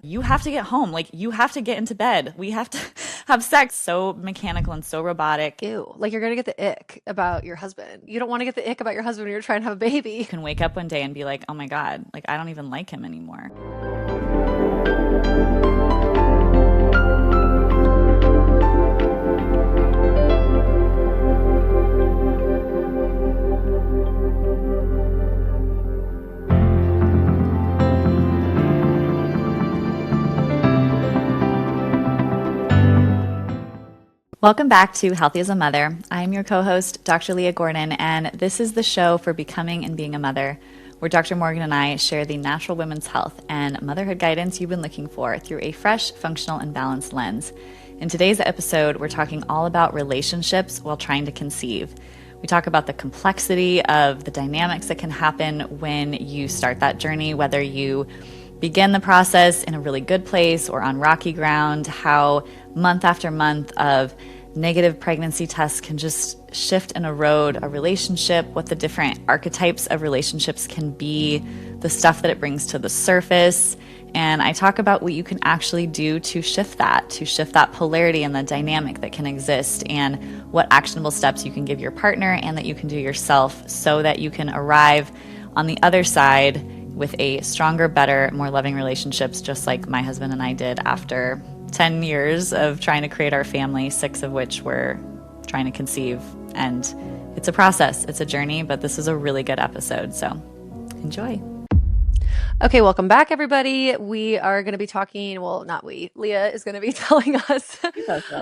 You have to get home. Like, you have to get into bed. We have to have sex. So mechanical and so robotic. Ew. Like you're gonna get the ick about your husband. You don't want to get the ick about your husband when you're trying to have a baby. You can wake up one day and be like, oh my God, like, I don't even like him anymore. Welcome back to Healthy as a Mother. I'm your co-host, Dr. Leah Gordon, and this is the show for becoming and being a mother, where Dr. Morgan and I share the natural women's health and motherhood guidance you've been looking for through a fresh, functional, and balanced lens. In today's episode, we're talking all about relationships while trying to conceive. We talk about the complexity of the dynamics that can happen when you start that journey, whether you begin the process in a really good place or on rocky ground, how month after month of negative pregnancy tests can just shift and erode a relationship, what the different archetypes of relationships can be, the stuff that it brings to the surface. And I talk about what you can actually do to shift that polarity and the dynamic that can exist, and what actionable steps you can give your partner and that you can do yourself so that you can arrive on the other side with a stronger, better, more loving relationships, just like my husband and I did after 10 years of trying to create our family, 6 of which were trying to conceive. And it's a process, it's a journey, but this is a really good episode, so enjoy. Okay, welcome back, everybody. We are going to be talking, well, not we, Leah is going to be telling us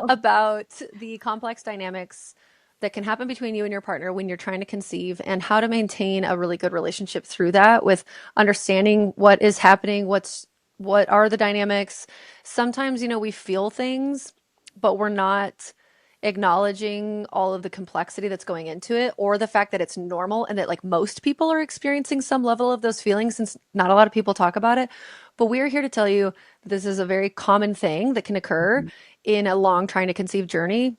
about the complex dynamics that can happen between you and your partner when you're trying to conceive, and how to maintain a really good relationship through that, with understanding what is happening, what are the dynamics. Sometimes, we feel things, but we're not acknowledging all of the complexity that's going into it, or the fact that it's normal and that, like, most people are experiencing some level of those feelings, since not a lot of people talk about it. But we're here to tell you that this is a very common thing that can occur in a long trying to conceive journey.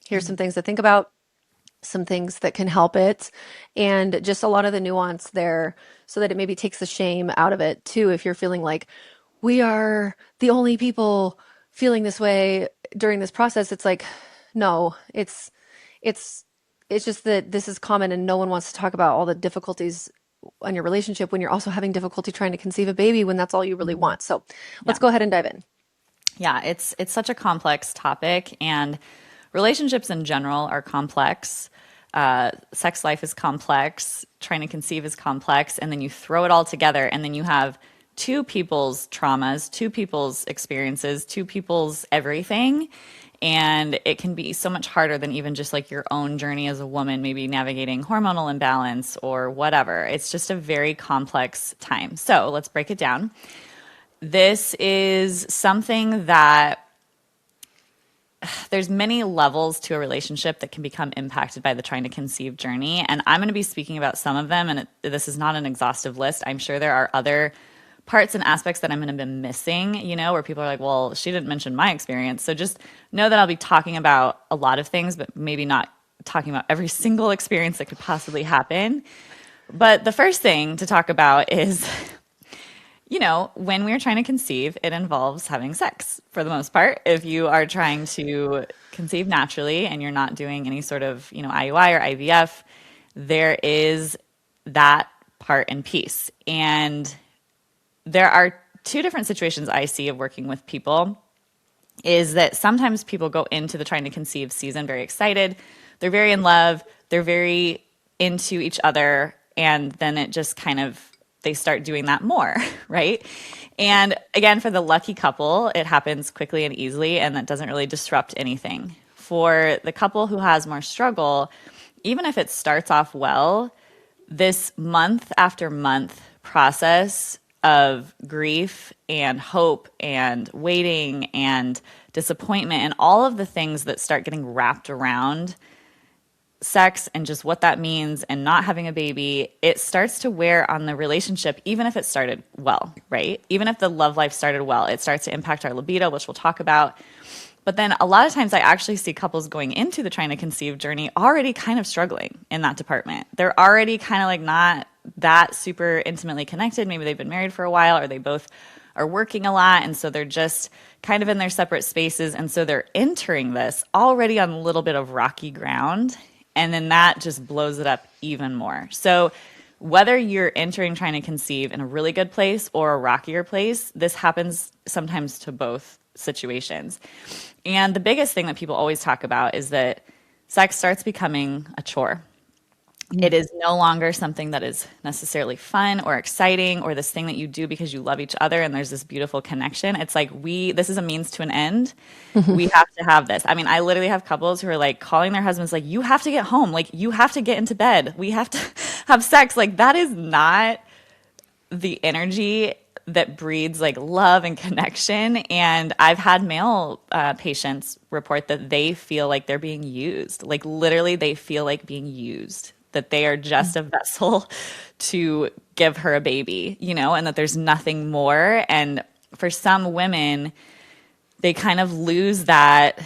Here's some things to think about, some things that can help it, and just a lot of the nuance there, so that it maybe takes the shame out of it too. If you're feeling like we are the only people feeling this way during this process, it's like, no, it's just that this is common, and no one wants to talk about all the difficulties in your relationship when you're also having difficulty trying to conceive a baby, when that's all you really want. So let's go ahead and dive in. Yeah, it's such a complex topic, and relationships in general are complex. Sex life is complex, trying to conceive is complex, and then you throw it all together, and then you have two people's traumas, two people's experiences, two people's everything. And it can be so much harder than even just like your own journey as a woman, maybe navigating hormonal imbalance or whatever. It's just a very complex time. So let's break it down. This is something that there's many levels to a relationship that can become impacted by the trying to conceive journey. And I'm going to be speaking about some of them. And this is not an exhaustive list. I'm sure there are other parts and aspects that I'm going to be missing, where people are like, well, she didn't mention my experience. So just know that I'll be talking about a lot of things, but maybe not talking about every single experience that could possibly happen. But the first thing to talk about is, when we're trying to conceive, it involves having sex for the most part. If you are trying to conceive naturally and you're not doing any sort of, IUI or IVF, there is that part and piece. And there are two different situations I see of working with people, is that sometimes people go into the trying to conceive season very excited. They're very in love. They're very into each other. And then it just kind of, they start doing that more, right? And again, for the lucky couple, it happens quickly and easily, and that doesn't really disrupt anything. For the couple who has more struggle, even if it starts off well, this month after month process of grief and hope and waiting and disappointment and all of the things that start getting wrapped around sex and just what that means and not having a baby, it starts to wear on the relationship, even if it started well, right? Even if the love life started well, it starts to impact our libido, which we'll talk about. But then a lot of times I actually see couples going into the trying to conceive journey already kind of struggling in that department. They're already kind of like not that super intimately connected. Maybe they've been married for a while, or they both are working a lot. And so they're just kind of in their separate spaces. And so they're entering this already on a little bit of rocky ground. And then that just blows it up even more. So whether you're entering trying to conceive in a really good place or a rockier place, this happens sometimes to both situations. And the biggest thing that people always talk about is that sex starts becoming a chore. It is no longer something that is necessarily fun or exciting or this thing that you do because you love each other and there's this beautiful connection. It's like this is a means to an end. We have to have this. I mean, I literally have couples who are like calling their husbands like, you have to get home. Like, you have to get into bed. We have to have sex. Like, that is not the energy that breeds like love and connection. And I've had male patients report that they feel like they're being used. Like, literally, they feel like being used, that they are just a vessel to give her a baby, and that there's nothing more. And for some women, they kind of lose that,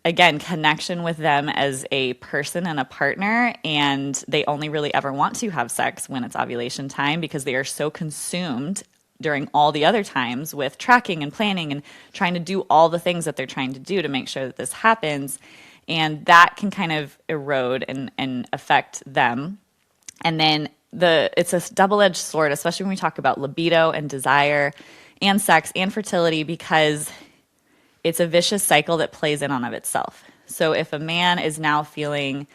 again, connection with them as a person and a partner. And they only really ever want to have sex when it's ovulation time because they are so consumed during all the other times with tracking and planning and trying to do all the things that they're trying to do to make sure that this happens. And that can kind of erode and affect them. And then it's a double-edged sword, especially when we talk about libido and desire and sex and fertility, because it's a vicious cycle that plays in on of itself. So if a man is now feeling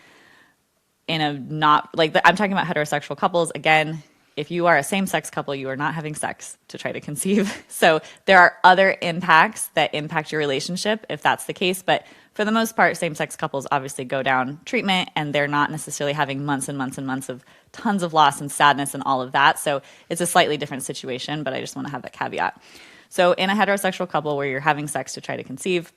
in a not, like, I'm talking about heterosexual couples, again, if you are a same-sex couple, you are not having sex to try to conceive. So there are other impacts that impact your relationship if that's the case. But for the most part, same-sex couples obviously go down treatment and they're not necessarily having months and months and months of tons of loss and sadness and all of that. So it's a slightly different situation, but I just want to have that caveat. So in a heterosexual couple where you're having sex to try to conceive,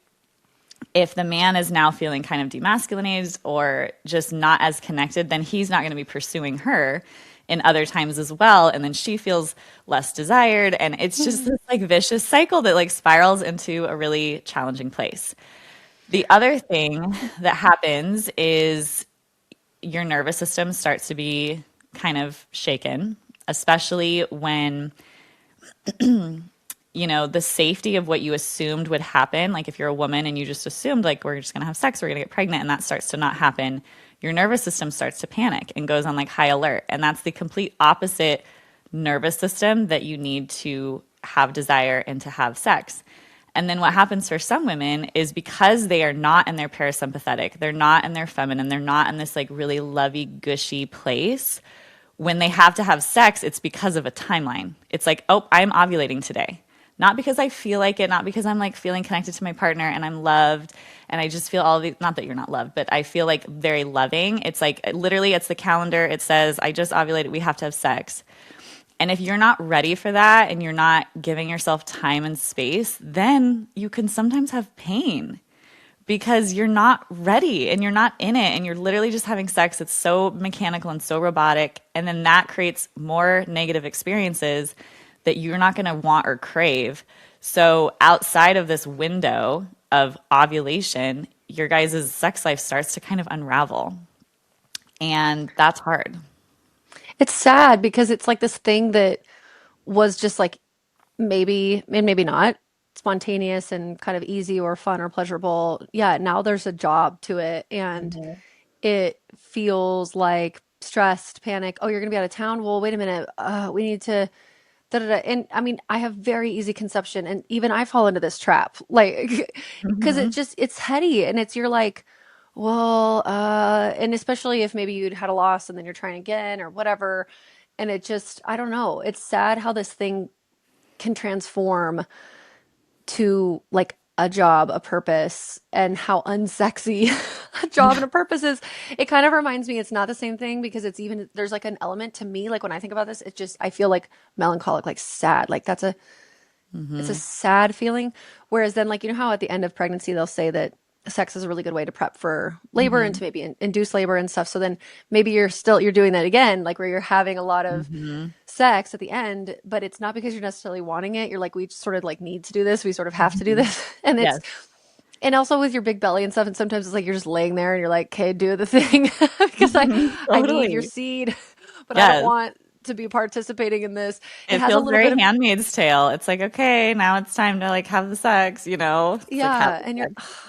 if the man is now feeling kind of demasculinated or just not as connected, then he's not going to be pursuing her in other times as well, and then she feels less desired, and it's just this like vicious cycle that like spirals into a really challenging place. The other thing that happens is your nervous system starts to be kind of shaken, especially when the safety of what you assumed would happen, like if you're a woman and you just assumed like we're just going to have sex, we're going to get pregnant, and that starts to not happen, your nervous system starts to panic and goes on like high alert. And that's the complete opposite nervous system that you need to have desire and to have sex. And then what happens for some women is because they are not in their parasympathetic, they're not in their feminine, they're not in this like really lovey, gushy place. When they have to have sex, it's because of a timeline. It's like, oh, I'm ovulating today. Not because I feel like it, not because I'm like feeling connected to my partner and I'm loved and I just feel all the, not that you're not loved, but I feel like very loving. It's like literally it's the calendar. It says, I just ovulated. We have to have sex. And if you're not ready for that and you're not giving yourself time and space, then you can sometimes have pain because you're not ready and you're not in it and you're literally just having sex. It's so mechanical and so robotic. And then that creates more negative experiences that you're not going to want or crave. So outside of this window of ovulation, your guys' sex life starts to kind of unravel. And that's hard. It's sad because it's like this thing that was just like maybe and maybe not spontaneous and kind of easy or fun or pleasurable. Yeah, now there's a job to it and it feels like stressed, panic. Oh, you're going to be out of town? Well, wait a minute. We need to da da da. And I mean, I have very easy conception and even I fall into this trap. Like because Mm-hmm. it's heady and you're like, well, and especially if maybe you'd had a loss and then you're trying again or whatever. And it just, I don't know. It's sad how this thing can transform to like a job, a purpose, and how unsexy a job and a purpose is. It kind of reminds me it's not the same thing because it's even there's like an element to me, like when I think about this, it's just I feel like melancholic, like sad. Like it's a Mm-hmm. sad feeling. Whereas then like you know how at the end of pregnancy they'll say that sex is a really good way to prep for labor and Mm-hmm. to maybe induce labor and stuff. So then maybe you're doing that again, like where you're having a lot of Mm-hmm. sex at the end, but it's not because you're necessarily wanting it. You're like, we just sort of like need to do this. We sort of have to do Mm-hmm. this. And Yes. and also with your big belly and stuff. And sometimes it's like you're just laying there and you're like, okay, do the thing because I need your Totally. seed, but I don't Yes. want to be participating in this. It It has a feels little bit very of, Handmaid's Tale. It's like, okay, now it's time to like have the sex, you know? It's like have yeah, the and you're,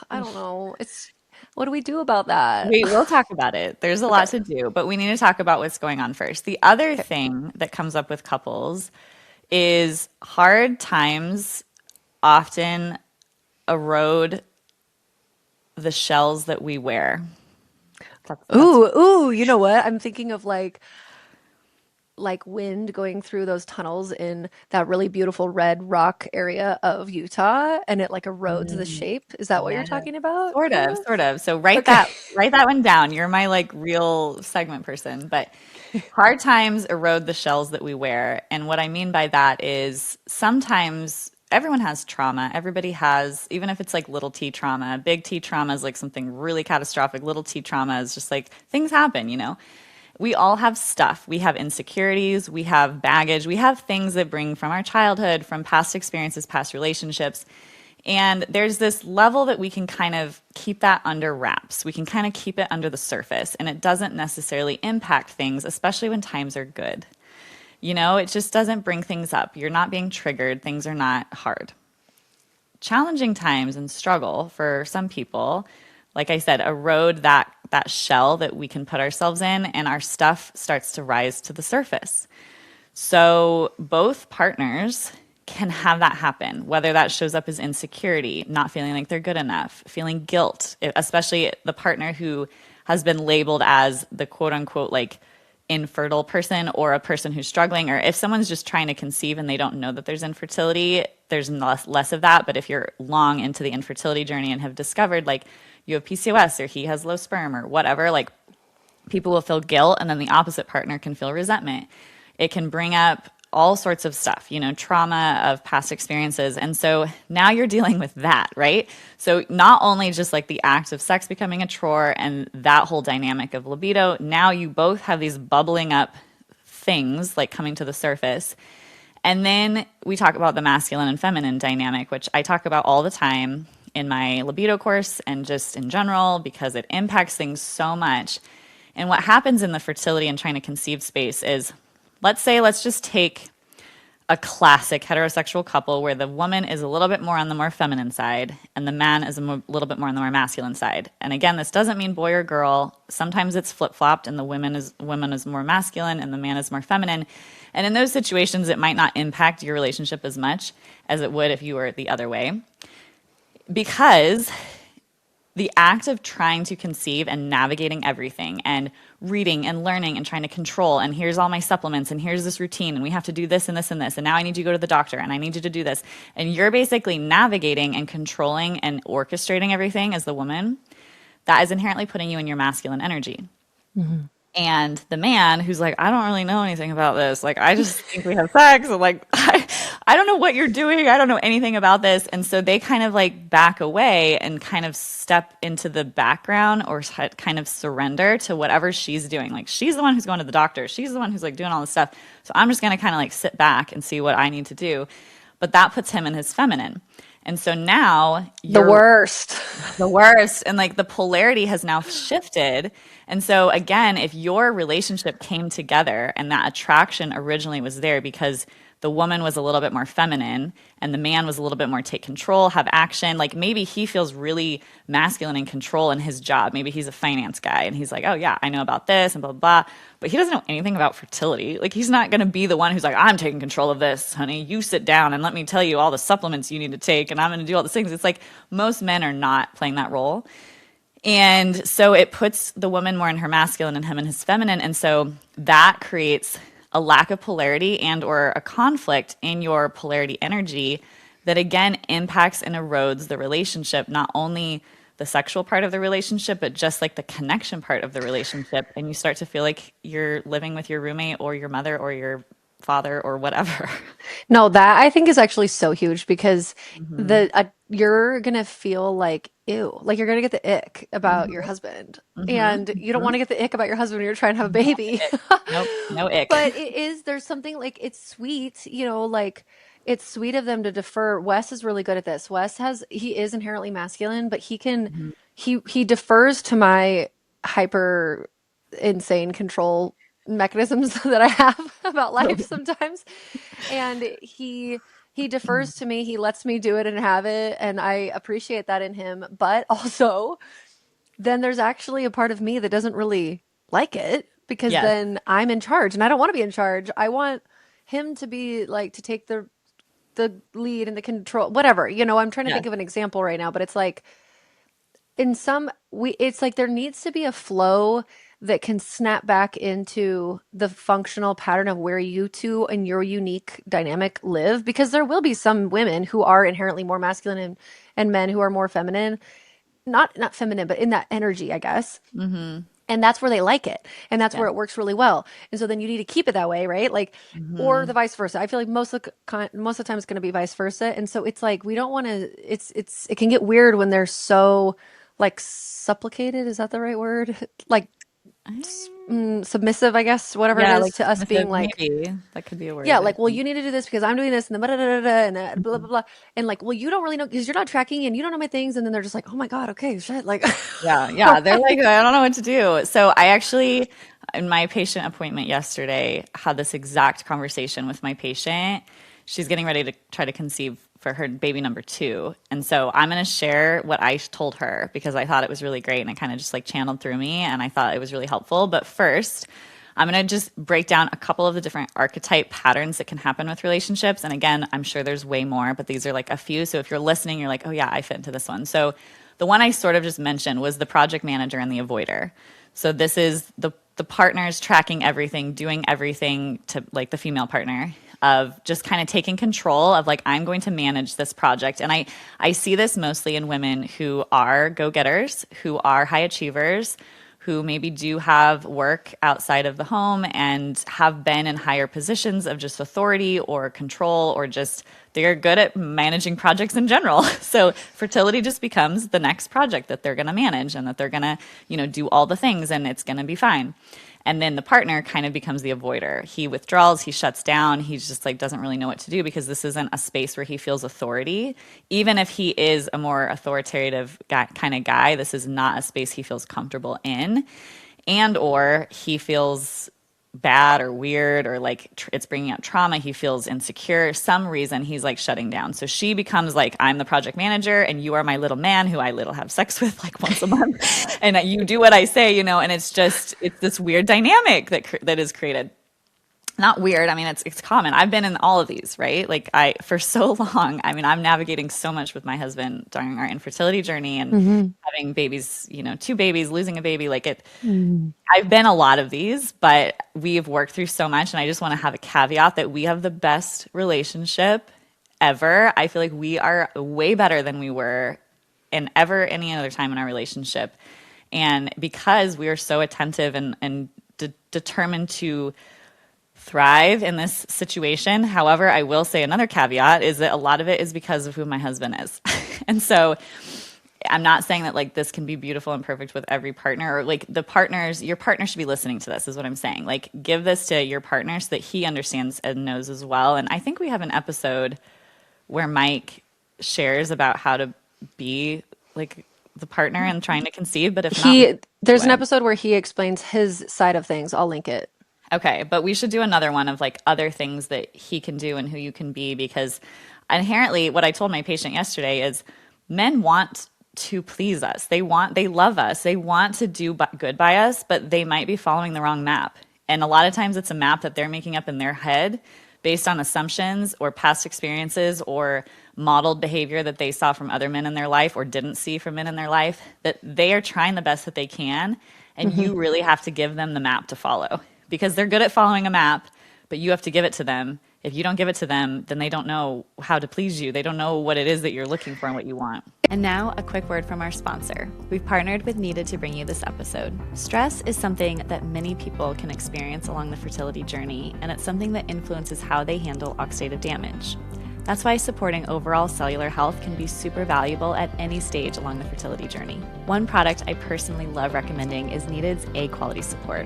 I sex. don't know. It's, what do we do about that? We'll talk about it. There's a Okay. lot to do, but we need to talk about what's going on first. The other thing that comes up with couples is hard times often erode the shells that we wear. That's Ooh, you know what? I'm thinking of like wind going through those tunnels in that really beautiful red rock area of Utah and it like erodes the mm, shape. Is that what you're yeah, talking about, sort kind of, of? sort of. So Okay. write that one down. You're my like real segment person, but hard times erode the shells that we wear. And what I mean by that is sometimes everyone has trauma. Everybody has, even if it's like little t trauma. Big T trauma is like something really catastrophic. Little t trauma is just like things happen, you know? We all have stuff. We have insecurities, we have baggage, we have things that bring from our childhood, from past experiences, past relationships. And there's this level that we can kind of keep that under wraps. We can kind of keep it under the surface, and it doesn't necessarily impact things, especially when times are good. You know, it just doesn't bring things up. You're not being triggered, things are not hard. Challenging times and struggle for some people, like I said, erode that shell that we can put ourselves in, and our stuff starts to rise to the surface. So both partners can have that happen, whether that shows up as insecurity, not feeling like they're good enough, feeling guilt, especially the partner who has been labeled as the quote unquote like infertile person or a person who's struggling, or if someone's just trying to conceive and they don't know that there's infertility, there's less of that. But if you're long into the infertility journey and have discovered like you have PCOS or he has low sperm or whatever, like people will feel guilt, and then the opposite partner can feel resentment. It can bring up all sorts of stuff, you know, trauma of past experiences. And so now you're dealing with that, right? So not only just like the act of sex becoming a chore and that whole dynamic of libido, now you both have these bubbling up things like coming to the surface. And then we talk about the masculine and feminine dynamic, which I talk about all the time in my libido course and just in general because it impacts things so much. And what happens in the fertility and trying to conceive space is, let's just take a classic heterosexual couple where the woman is a little bit more on the more feminine side and the man is little bit more on the more masculine side. And again, this doesn't mean boy or girl. Sometimes it's flip-flopped and the woman is more masculine and the man is more feminine. And in those situations, it might not impact your relationship as much as it would if you were the other way. Because the act of trying to conceive and navigating everything and reading and learning and trying to control, and here's all my supplements and here's this routine and we have to do this and this and this and now I need you to go to the doctor and I need you to do this, and you're basically navigating and controlling and orchestrating everything as the woman, that is inherently putting you in your masculine energy. Mhm. And the man who's like, I don't really know anything about this. Like, I just think we have sex. And like, I don't know what you're doing. I don't know anything about this. And so they kind of like back away and kind of step into the background or kind of surrender to whatever she's doing. Like, she's the one who's going to the doctor. She's the one who's like doing all this stuff. So I'm just going to kind of like sit back and see what I need to do. But that puts him in his feminine. And so now The you're worst. the worst, and like the polarity has now shifted. And so again, if your relationship came together and that attraction originally was there because the woman was a little bit more feminine and the man was a little bit more take control, have action, like maybe he feels really masculine and control in his job. Maybe he's a finance guy and he's like, oh yeah, I know about this and blah blah blah, but he doesn't know anything about fertility. Like, he's not going to be the one who's like, I'm taking control of this, honey, you sit down and let me tell you all the supplements you need to take and I'm going to do all these things. It's like most men are not playing that role. And so it puts the woman more in her masculine and him in his feminine. And so that creates a lack of polarity and or a conflict in your polarity energy that again impacts and erodes the relationship, not only the sexual part of the relationship, but just like the connection part of the relationship. And you start to feel like you're living with your roommate or your mother or your father or whatever. No, that I think is actually so huge because hmm the you're gonna feel like ew, like you're gonna get the ick about your hmm husband, hmm and you don't hmm want to get the ick about your husband when you're trying to have a No baby. ick. Nope. No ick. But it is, there's something like it's sweet, you know, like it's sweet of them to defer. Wes is really good at this. He is inherently masculine, but he defers to my hyper insane control mechanisms that I have about life sometimes. And he defers to me. He lets me do it and have it, and I appreciate that in him. But also, then there's actually a part of me that doesn't really like it because Yes. then I'm in charge and I don't want to be in charge. I want him to be like to take the lead and the control, whatever. I'm trying to Yes. think of an example right now, but it's like in some it's like there needs to be a flow that can snap back into the functional pattern of where you two and your unique dynamic live, because there will be some women who are inherently more masculine and men who are more feminine, not feminine, but in that energy, I guess. Mm-hmm. And that's where they like it. And that's Yes. where it works really well. And so then you need to keep it that way, right? Like, or Mm-hmm. the vice versa. I feel like most of the time it's going to be vice versa. And so it's like, we don't want to, it can get weird when they're so like supplicated. Is that the right word? Like submissive, I guess, whatever it Yeah, is like to us being submissive, like, maybe that could be a yeah, word, I like, well, think. you need to do this because I'm doing this and the blah, blah, blah, blah, and blah, blah, blah. And like, well, you don't really know because you're not tracking and you don't know my things. And then they're just like, oh my God, okay, shit. Like, Yeah, all yeah. They're like, I don't know what to do. So I actually, in my patient appointment yesterday, had this exact conversation with my patient. She's getting ready to try to conceive for her baby number 2. And so I'm going to share what I told her because I thought it was really great and it kind of just like channeled through me and I thought it was really helpful. But first, I'm going to just break down a couple of the different archetype patterns that can happen with relationships. And again, I'm sure there's way more, but these are like a few. So if you're listening, you're like, oh yeah, I fit into this one. So the one I sort of just mentioned was the project manager and the avoider. So this is the partners tracking everything, doing everything to like the female partner of just kind of taking control of like, I'm going to manage this project. And I see this mostly in women who are go-getters, who are high achievers, who maybe do have work outside of the home and have been in higher positions of just authority or control, or just they're good at managing projects in general. So fertility just becomes the next project that they're going to manage and that they're going to, do all the things and it's going to be fine. And then the partner kind of becomes the avoider. He withdraws, he shuts down, he's just like doesn't really know what to do because this isn't a space where he feels authority. Even if he is a more authoritative kind of guy, this is not a space he feels comfortable in. And or he feels bad or weird or like it's bringing up trauma, he feels insecure, some reason he's like shutting down. So she becomes like, I'm the project manager and you are my little man who I little have sex with like once a month and you do what I say, and it's this weird dynamic that is created. Not weird. I mean, it's common. I've been in all of these, right? Like for so long, I mean, I'm navigating so much with my husband during our infertility journey and having babies, 2 babies, losing a baby, like it, I've been a lot of these, but we've worked through so much. And I just want to have a caveat that we have the best relationship ever. I feel like we are way better than we were in ever any other time in our relationship. And because we are so attentive and determined to thrive in this situation. However, I will say another caveat is that a lot of it is because of who my husband is. And so I'm not saying that like this can be beautiful and perfect with every partner or like your partner should be listening to this is what I'm saying. Like give this to your partner so that he understands and knows as well. And I think we have an episode where Mike shares about how to be like the partner and trying to conceive, but if not, there's an episode where he explains his side of things. I'll link it. Okay, but we should do another one of like other things that he can do and who you can be, because inherently what I told my patient yesterday is men want to please us. They love us. They want to do good by us, but they might be following the wrong map. And a lot of times it's a map that they're making up in their head based on assumptions or past experiences or modeled behavior that they saw from other men in their life or didn't see from men in their life, that they are trying the best that they can. And you really have to give them the map to follow. Because they're good at following a map, but you have to give it to them. If you don't give it to them, then they don't know how to please you. They don't know what it is that you're looking for and what you want. And now, a quick word from our sponsor. We've partnered with Needed to bring you this episode. Stress is something that many people can experience along the fertility journey, and it's something that influences how they handle oxidative damage. That's why supporting overall cellular health can be super valuable at any stage along the fertility journey. One product I personally love recommending is Needed's A-Quality Support.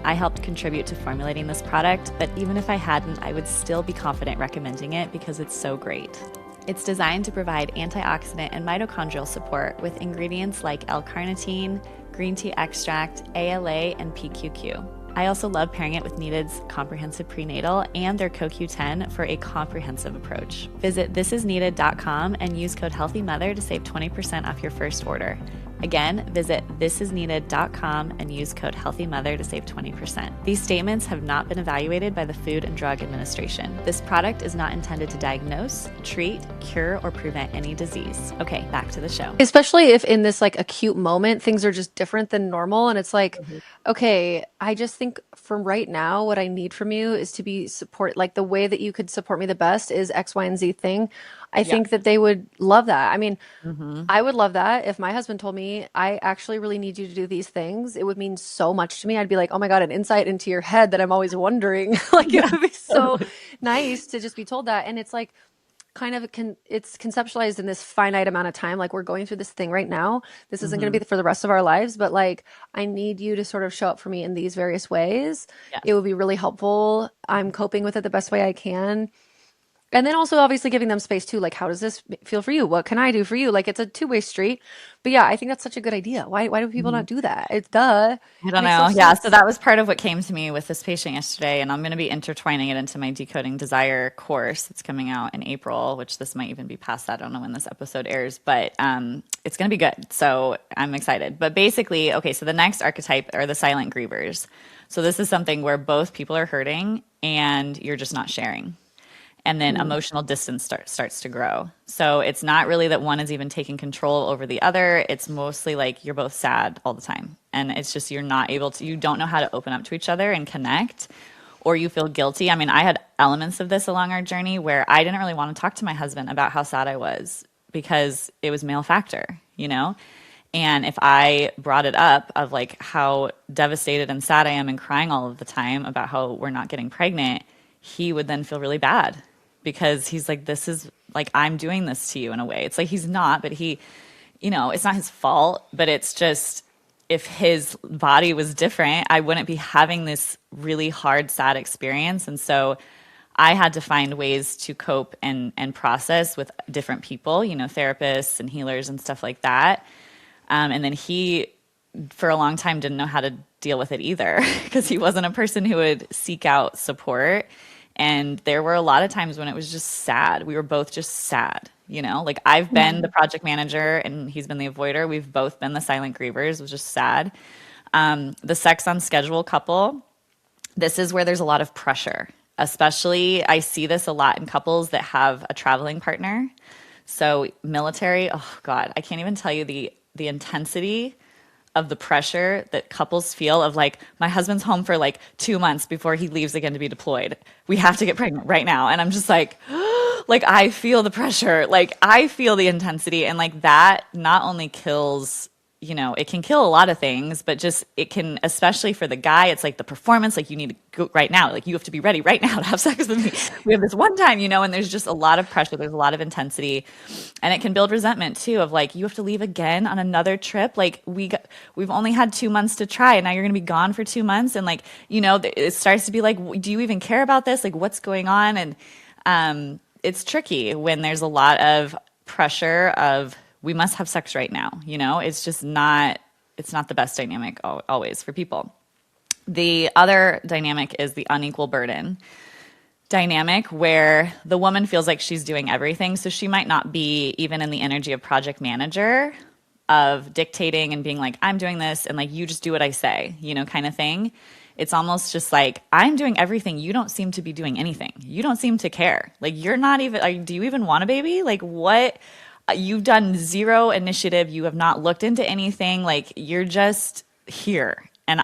I helped contribute to formulating this product, but even if I hadn't, I would still be confident recommending it because it's so great. It's designed to provide antioxidant and mitochondrial support with ingredients like L-carnitine, green tea extract, ALA, and PQQ. I also love pairing it with Needed's comprehensive prenatal and their CoQ10 for a comprehensive approach. Visit thisisneeded.com and use code HEALTHYMOTHER to save 20% off your first order. Again, visit thisisneeded.com and use code HEALTHYMOTHER to save 20%. These statements have not been evaluated by the Food and Drug Administration. This product is not intended to diagnose, treat, cure, or prevent any disease. Okay, back to the show. Especially if in this like acute moment, things are just different than normal. And it's like, okay, I just think from right now, what I need from you is to be support. Like the way that you could support me the best is X, Y, and Z thing. I think that they would love that. I mean, I would love that if my husband told me, I actually really need you to do these things. It would mean so much to me. I'd be like, oh my God, an insight into your head that I'm always wondering. Like it would be so nice to just be told that. And it's like, kind of it's conceptualized in this finite amount of time. Like we're going through this thing right now. This isn't going to be for the rest of our lives, but like I need you to sort of show up for me in these various ways. Yes. It would be really helpful. I'm coping with it the best way I can. And then also obviously giving them space too. Like, how does this feel for you? What can I do for you? Like it's a two-way street. But yeah, I think that's such a good idea. Why do people not do that? It's duh. I don't know. Yeah. So that was part of what came to me with this patient yesterday. And I'm going to be intertwining it into my Decoding Desire course that's coming out in April, which this might even be past that. I don't know when this episode airs, but it's going to be good. So I'm excited. But basically, okay, so the next archetype are the silent grievers. So this is something where both people are hurting and you're just not sharing. And then emotional distance starts to grow. So it's not really that one is even taking control over the other. It's mostly like you're both sad all the time. And it's just you're not able to, you don't know how to open up to each other and connect, or you feel guilty. I mean, I had elements of this along our journey where I didn't really want to talk to my husband about how sad I was because it was male factor, you know? And if I brought it up of like how devastated and sad I am and crying all of the time about how we're not getting pregnant, he would then feel really bad. Because he's like, this is like, I'm doing this to you in a way. It's like he's not, but he, you know, it's not his fault, but it's just if his body was different, I wouldn't be having this really hard, sad experience. And so I had to find ways to cope and process with different people, you know, therapists and healers and stuff like that. And then he, for a long time, didn't know how to deal with it either because he wasn't a person who would seek out support. And there were a lot of times when it was just sad. We were both just sad, you know? Like I've been the project manager and he's been the avoider. We've both been the silent grievers. It was just sad. The sex on schedule couple, this is where there's a lot of pressure. Especially, I see this a lot in couples that have a traveling partner. So military, oh God, I can't even tell you the intensity of the pressure that couples feel of like, my husband's home for like 2 months before he leaves again to be deployed. We have to get pregnant right now. And I'm just like, like I feel the pressure, like I feel the intensity. And like that not only kills, you know, it can kill a lot of things, but just it can, especially for the guy, it's like the performance, like you need to go right now. Like you have to be ready right now to have sex with me. We have this one time, you know, and there's just a lot of pressure. There's a lot of intensity and it can build resentment too of like, you have to leave again on another trip. Like we've only had 2 months to try and now you're going to be gone for 2 months. And like, you know, it starts to be like, do you even care about this? Like what's going on? And it's tricky when there's a lot of pressure of, we must have sex right now. You know, it's just not, it's not the best dynamic always for people. The other dynamic is the unequal burden dynamic where the woman feels like she's doing everything. So she might not be even in the energy of project manager of dictating and being like, I'm doing this and like, you just do what I say, you know, kind of thing. It's almost just like, I'm doing everything. You don't seem to be doing anything. You don't seem to care. Like, you're not even, like, do you even want a baby? Like, what? You've done zero initiative. You have not looked into anything. Like you're just here. And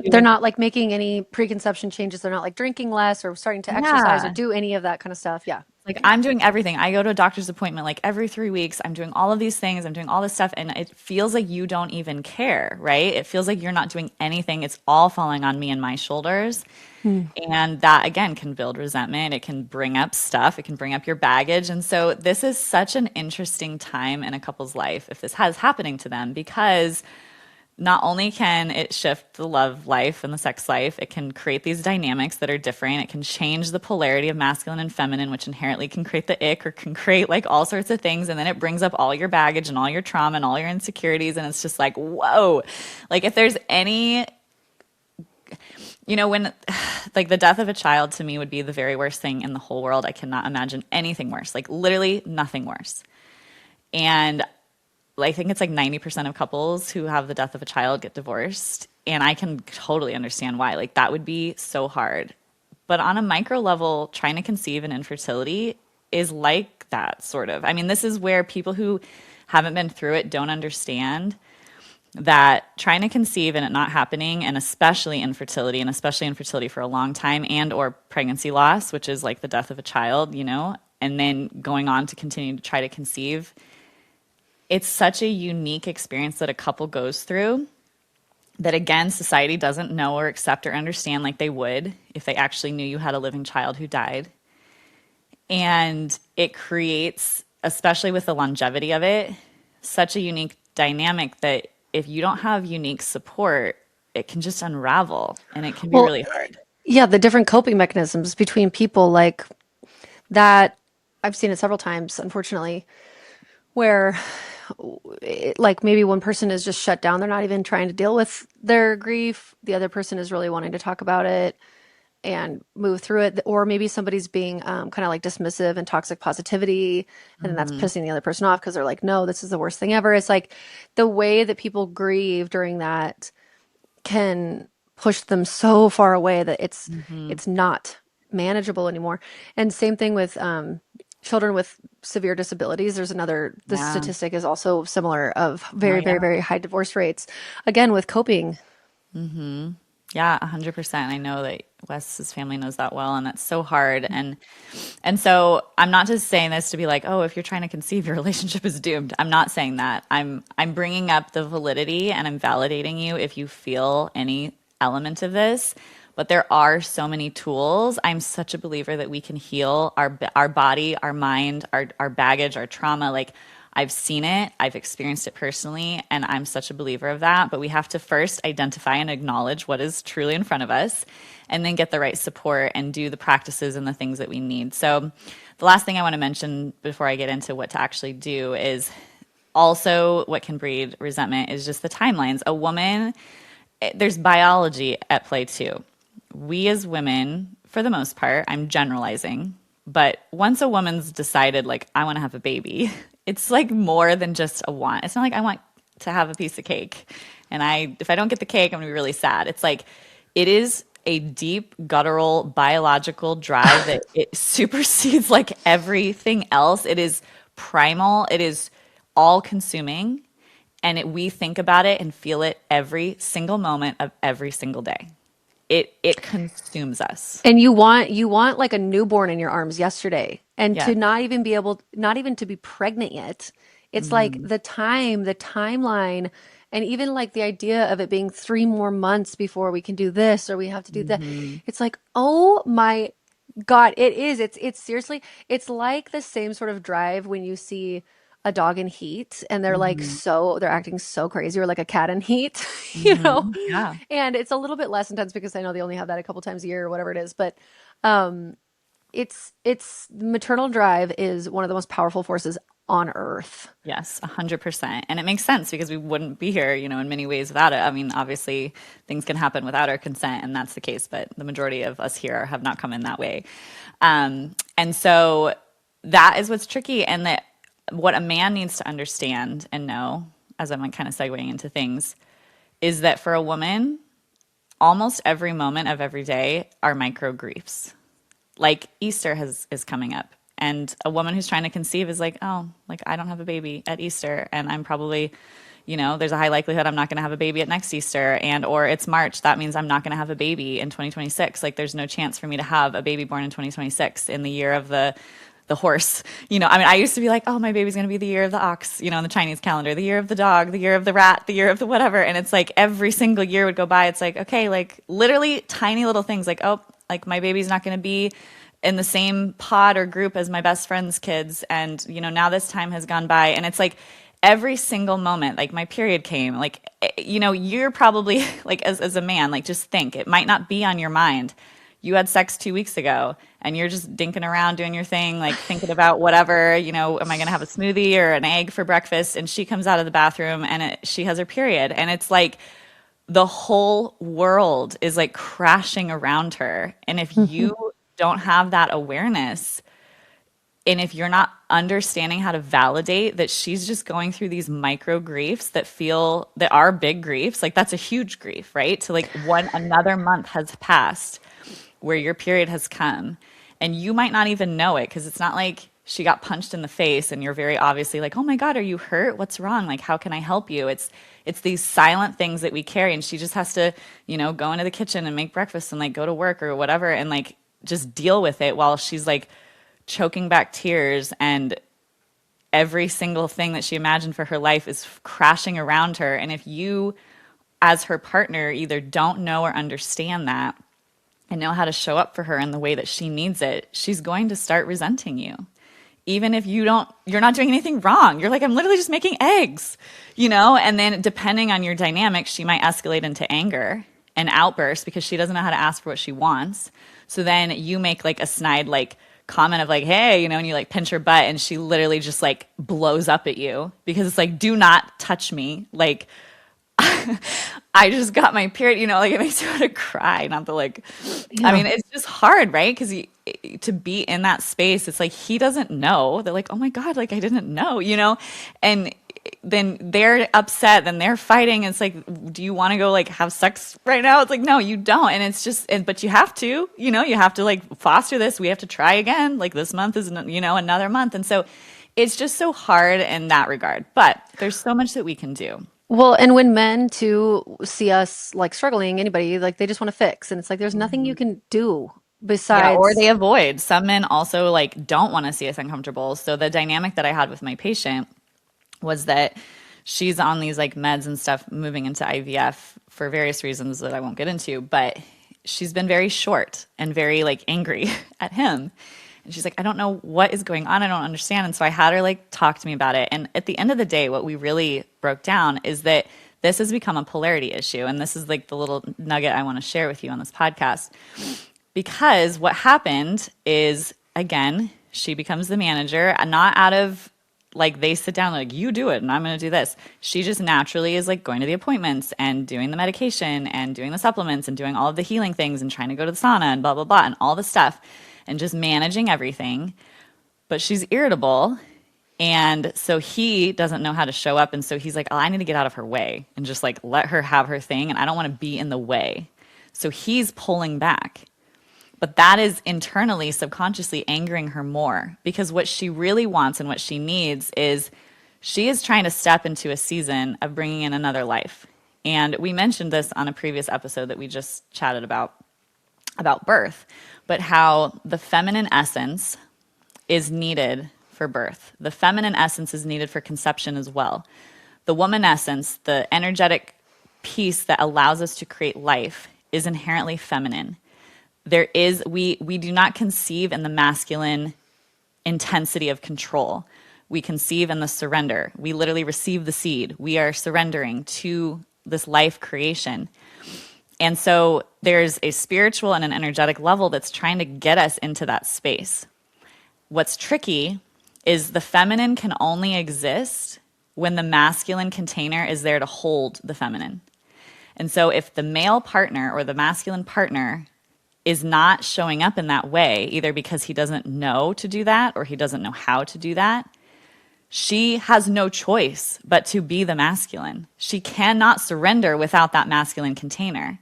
they're not like making any preconception changes. They're not like drinking less or starting to exercise or do any of that kind of stuff. Yeah. Like I'm doing everything. I go to a doctor's appointment like every 3 weeks. I'm doing all of these things. I'm doing all this stuff. And it feels like you don't even care, right? It feels like you're not doing anything. It's all falling on me and my shoulders. And that, again, can build resentment. It can bring up stuff. It can bring up your baggage. And so this is such an interesting time in a couple's life if this has happening to them, because not only can it shift the love life and the sex life, it can create these dynamics that are different. It can change the polarity of masculine and feminine, which inherently can create the ick or can create like all sorts of things. And then it brings up all your baggage and all your trauma and all your insecurities. And it's just like, whoa, like if there's any When like the death of a child to me would be the very worst thing in the whole world. I cannot imagine anything worse, like literally nothing worse. And I think it's like 90% of couples who have the death of a child get divorced. And I can totally understand why. Like that would be so hard. But on a micro level, trying to conceive an infertility is like that, sort of. I mean, this is where people who haven't been through it don't understand that trying to conceive and it not happening, and especially infertility for a long time, and or pregnancy loss, which is like the death of a child, and then going on to continue to try to conceive, it's such a unique experience that a couple goes through that, again, society doesn't know or accept or understand like they would if they actually knew you had a living child who died. And it creates, especially with the longevity of it, such a unique dynamic that if you don't have unique support, it can just unravel and it can be Well, really hard. yeah, the different coping mechanisms between people like that. I've seen it several times, unfortunately, where like maybe one person is just shut down. They're not even trying to deal with their grief. The other person is really wanting to talk about it and move through it. Or maybe somebody's being kind of like dismissive and toxic positivity. And then that's pissing the other person off because they're like, no, this is the worst thing ever. It's like the way that people grieve during that can push them so far away that it's not manageable anymore. And same thing with children with severe disabilities. There's another, the Yeah. statistic is also similar of Oh, very, yeah. very, very high divorce rates. Again, with coping. Yeah, 100%. I know that Wes's family knows that well, and that's so hard. And so I'm not just saying this to be like, oh, if you're trying to conceive, your relationship is doomed. I'm not saying that. I'm bringing up the validity and I'm validating you if you feel any element of this. But there are so many tools. I'm such a believer that we can heal our body, our mind, our baggage, our trauma. Like I've seen it, I've experienced it personally, and I'm such a believer of that. But we have to first identify and acknowledge what is truly in front of us, and then get the right support and do the practices and the things that we need. So the last thing I want to mention before I get into what to actually do is also what can breed resentment is just the timelines. A woman, there's biology at play too. We as women, for the most part, I'm generalizing, but once a woman's decided, like, I want to have a baby, it's like more than just a want. It's not like I want to have a piece of cake. And if I don't get the cake, I'm going to be really sad. It's like, it is a deep, guttural, biological drive that it supersedes like everything else. It is primal. It is all consuming. And we think about it and feel it every single moment of every single day. It consumes us. And you want like a newborn in your arms yesterday. And to Yes. not even to be pregnant yet. It's like the timeline, and even like the idea of it being 3 more months before we can do this or we have to do that. It's like, oh my God, it is. It's seriously, it's like the same sort of drive when you see a dog in heat and they're like they're acting so crazy, or like a cat in heat, you know? Yeah. And it's a little bit less intense because I know they only have that a couple times a year or whatever it is. But um it's maternal drive is one of the most powerful forces on earth. Yes, 100%. And it makes sense because we wouldn't be here, in many ways without it. I mean, obviously, things can happen without our consent, and that's the case, but the majority of us here have not come in that way. And so that is what's tricky. And that what a man needs to understand and know, as I'm like kind of segueing into things, is that for a woman, almost every moment of every day are micro griefs. Like Easter is coming up. And a woman who's trying to conceive is like, oh, like I don't have a baby at Easter, and I'm probably, there's a high likelihood I'm not going to have a baby at next Easter, or it's March. That means I'm not going to have a baby in 2026. Like there's no chance for me to have a baby born in 2026 in the year of the horse. I used to be like, oh, my baby's going to be the year of the ox, in the Chinese calendar, the year of the dog, the year of the rat, the year of the whatever. And it's like every single year would go by. It's like, okay, like literally tiny little things like, oh, like my baby's not going to be in the same pod or group as my best friend's kids. And, now this time has gone by. And it's like every single moment, like my period came, like, you're probably like, as a man, like just think, it might not be on your mind. You had sex 2 weeks ago and you're just dinking around doing your thing, like thinking about whatever, am I going to have a smoothie or an egg for breakfast? And she comes out of the bathroom and she has her period. And it's like, the whole world is like crashing around her. And if you don't have that awareness, and if you're not understanding how to validate that she's just going through these micro griefs that are big griefs, like that's a huge grief, right? To like another month has passed where your period has come and you might not even know it because it's not like she got punched in the face and you're very obviously like, oh my God, are you hurt? What's wrong? Like, how can I help you? It's these silent things that we carry, and she just has to, go into the kitchen and make breakfast and like go to work or whatever and like just deal with it while she's like choking back tears, and every single thing that she imagined for her life is crashing around her. And if you, as her partner, either don't know or understand that and know how to show up for her in the way that she needs it, she's going to start resenting you. Even if you're not doing anything wrong. You're like, I'm literally just making eggs, and then depending on your dynamic, she might escalate into anger and outburst because she doesn't know how to ask for what she wants. So then you make like a snide, like, comment of like, hey, and you like pinch her butt and she literally just like blows up at you because it's like, do not touch me. Like, I just got my period, like it makes you want to cry, not to like, yeah. I mean, it's just hard, right? Because to be in that space, it's like, he doesn't know. They're like, oh my God, like I didn't know, and then they're upset, then they're fighting. It's like, do you want to go like have sex right now? It's like, no, you don't. And it's just, but you have to, you have to like foster this. We have to try again. Like this month is, another month. And so it's just so hard in that regard, but there's so much that we can do. Well, and when men too see us like struggling, anybody, like they just want to fix. And it's like, there's nothing you can do besides. Yeah, or they avoid. Some men also like don't want to see us uncomfortable. So the dynamic that I had with my patient was that she's on these like meds and stuff moving into IVF for various reasons that I won't get into, but she's been very short and very like angry at him. And she's like, I don't know what is going on. I don't understand. And so I had her like talk to me about it. And at the end of the day, what we really broke down is that this has become a polarity issue. And this is like the little nugget I want to share with you on this podcast. Because what happened is, again, she becomes the manager, and not out of like they sit down like, you do it and I'm going to do this. She just naturally is like going to the appointments and doing the medication and doing the supplements and doing all of the healing things and trying to go to the sauna and blah, blah, blah, and all the stuff and just managing everything. But she's irritable. And so he doesn't know how to show up. And so he's like, oh, I need to get out of her way and just like let her have her thing. And I don't want to be in the way. So he's pulling back. But that is internally, subconsciously angering her more, because what she really wants and what she needs is she is trying to step into a season of bringing in another life. And we mentioned this on a previous episode that we just chatted about birth, but how the feminine essence is needed for birth. The feminine essence is needed for conception as well. The woman essence, the energetic piece that allows us to create life, is inherently feminine. We do not conceive in the masculine intensity of control. We conceive in the surrender. We literally receive the seed. We are surrendering to this life creation. And so there's a spiritual and an energetic level that's trying to get us into that space. What's tricky is the feminine can only exist when the masculine container is there to hold the feminine. And so if the male partner or the masculine partner is not showing up in that way, either because he doesn't know to do that or he doesn't know how to do that, she has no choice but to be the masculine. She cannot surrender without that masculine container.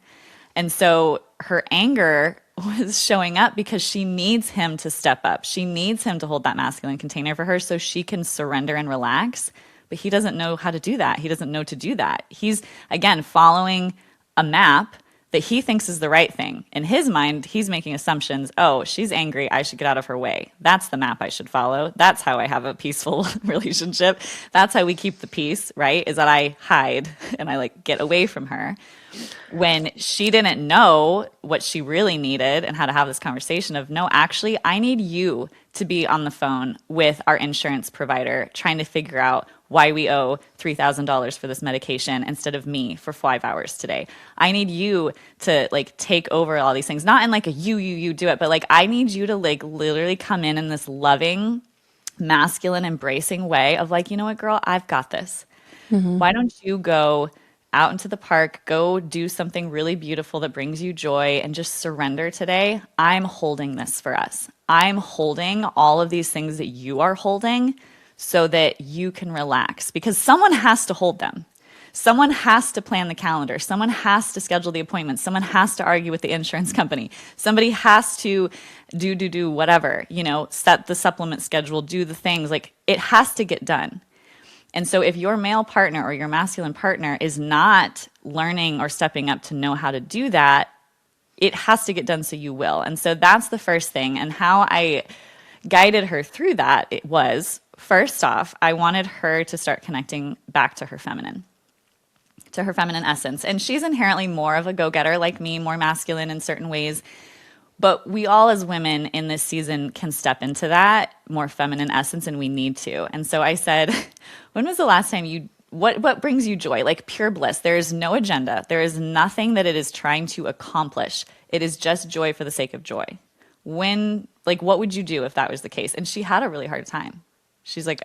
And so her anger was showing up because she needs him to step up. She needs him to hold that masculine container for her so she can surrender and relax. But he doesn't know how to do that. He doesn't know to do that. He's, again, following a map that he thinks is the right thing. In his mind, he's making assumptions. Oh, she's angry. I should get out of her way. That's the map I should follow. That's how I have a peaceful relationship. That's how we keep the peace, right? Is that I hide and I like get away from her. When she didn't know what she really needed and how to have this conversation of, no, actually, I need you to be on the phone with our insurance provider trying to figure out why we owe $3,000 for this medication instead of me for 5 hours today. I need you to like take over all these things, not in like a you do it, but like I need you to like literally come in this loving, masculine, embracing way of like, you know what, girl, I've got this. Mm-hmm. Why don't you go out into the park, go do something really beautiful that brings you joy, and just surrender today. I'm holding this for us. I'm holding all of these things that you are holding so that you can relax, because someone has to hold them. Someone has to plan the calendar. Someone has to schedule the appointments. Someone has to argue with the insurance company. Somebody has to do whatever, set the supplement schedule, do the things. Like, it has to get done. And so if your male partner or your masculine partner is not learning or stepping up to know how to do that, it has to get done, so you will. And so that's the first thing. And how I guided her through that, it was, first off, I wanted her to start connecting back to her feminine essence. And she's inherently more of a go-getter like me, more masculine in certain ways. But we all as women in this season can step into that more feminine essence, and we need to. And so I said, when was the last time what brings you joy? Like pure bliss. There is no agenda. There is nothing that it is trying to accomplish. It is just joy for the sake of joy. What would you do if that was the case? And she had a really hard time. She's like,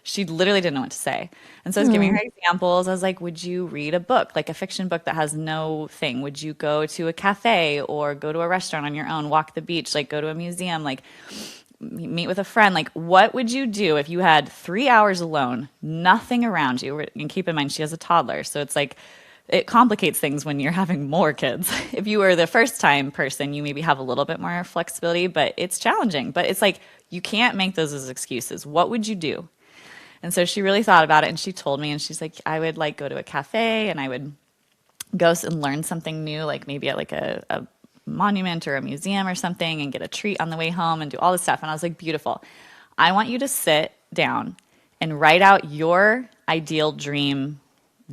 she literally didn't know what to say. And so I was giving her examples. I was like, would you read a book, like a fiction book that has no thing? Would you go to a cafe or go to a restaurant on your own, walk the beach, like go to a museum, like meet with a friend? Like, what would you do if you had 3 hours alone, nothing around you? And keep in mind, she has a toddler. So it's like, it complicates things when you're having more kids. If you were the first time person, you maybe have a little bit more flexibility, but it's challenging. But it's like, you can't make those as excuses. What would you do? And so she really thought about it, and she told me, and she's like, I would go to a cafe, and I would go and learn something new, like maybe at a monument or a museum or something, and get a treat on the way home and do all this stuff. And I was like, beautiful. I want you to sit down and write out your ideal dream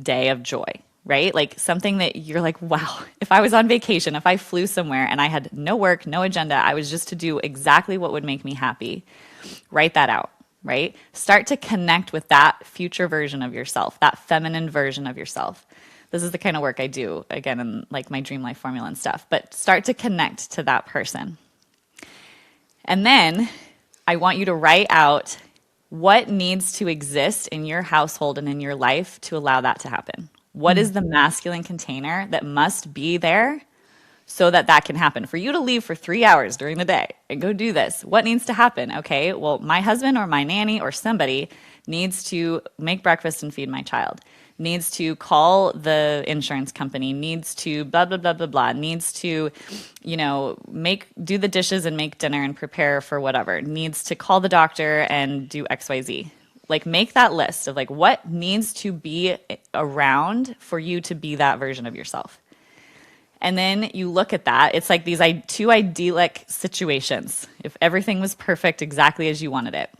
day of joy, right? Like something that you're like, wow, if I was on vacation, if I flew somewhere and I had no work, no agenda, I was just to do exactly what would make me happy, write that out. Right? Start to connect with that future version of yourself, that feminine version of yourself. This is the kind of work I do, again, in my dream life formula and stuff. But start to connect to that person. And then I want you to write out what needs to exist in your household and in your life to allow that to happen. What is the masculine container that must be there so that can happen? For you to leave for 3 hours during the day and go do this, what needs to happen? Okay, well, my husband or my nanny or somebody needs to make breakfast and feed my child, needs to call the insurance company, needs to blah, blah, blah, blah, blah, needs to, do the dishes and make dinner and prepare for whatever, needs to call the doctor and do XYZ. Make that list of what needs to be around for you to be that version of yourself. And then you look at that. It's like these two idyllic situations. If everything was perfect exactly as you wanted it.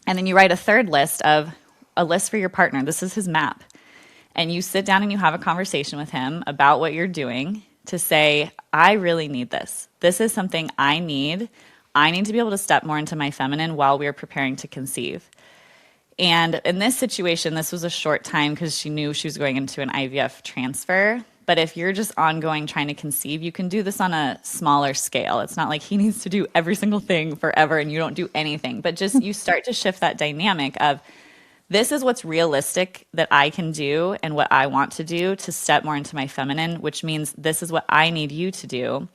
And then you write a third list of a list for your partner. This is his map. And you sit down and you have a conversation with him about what you're doing to say, I really need this. This is something I need. I need to be able to step more into my feminine while we are preparing to conceive. And in this situation, this was a short time because she knew she was going into an IVF transfer. But if you're just ongoing trying to conceive, you can do this on a smaller scale. It's not like he needs to do every single thing forever and you don't do anything. But just you start to shift that dynamic of, this is what's realistic that I can do and what I want to do to step more into my feminine, which means this is what I need you to do.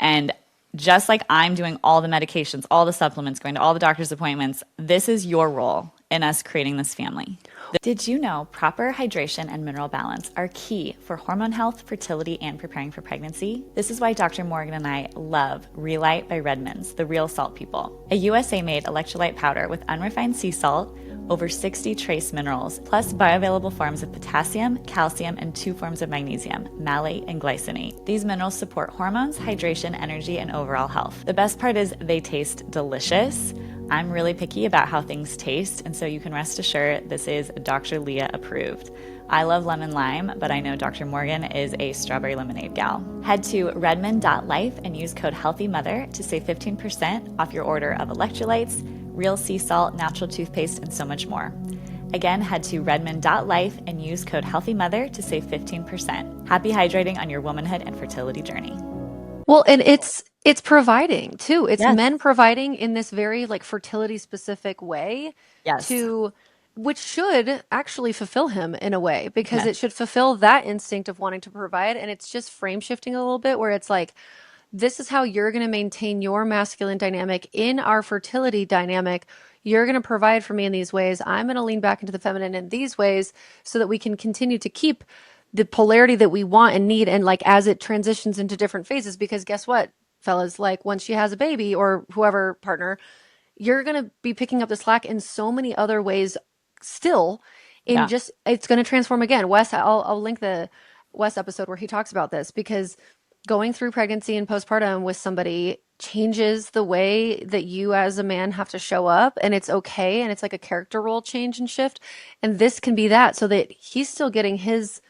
And just like I'm doing all the medications, all the supplements, going to all the doctor's appointments, this is your role in us creating this family. Did you know proper hydration and mineral balance are key for hormone health, fertility, and preparing for pregnancy? This is why Dr. Morgan and I love Relight by Redmond's, the real salt people. A USA-made electrolyte powder with unrefined sea salt, over 60 trace minerals, plus bioavailable forms of potassium, calcium, and 2 forms of magnesium, malate and glycinate. These minerals support hormones, hydration, energy, and overall health. The best part is they taste delicious. I'm really picky about how things taste, and so you can rest assured this is Dr. Leah approved. I love lemon lime, but I know Dr. Morgan is a strawberry lemonade gal. Head to redmond.life and use code HEALTHYMOTHER to save 15% off your order of electrolytes, real sea salt, natural toothpaste, and so much more. Again, head to redmond.life and use code HEALTHYMOTHER to save 15%. Happy hydrating on your womanhood and fertility journey. Well, and it's providing too. It's men providing in this very fertility specific way Yes. to which should actually fulfill him in a way, because Yes. it should fulfill that instinct of wanting to provide. And it's just frame shifting a little bit where it's like, this is how you're going to maintain your masculine dynamic in our fertility dynamic. You're going to provide for me in these ways. I'm going to lean back into the feminine in these ways so that we can continue to keep the polarity that we want and need. And like, as it transitions into different phases, because guess what, fellas, like once she has a baby or whoever partner, you're going to be picking up the slack in so many other ways still. In Yeah. just, it's going to transform again. Wes, I'll link the Wes episode where he talks about this, because going through pregnancy and postpartum with somebody changes the way that you as a man have to show up, and it's okay, and it's like a character role change and shift, and this can be that, so that he's still getting his,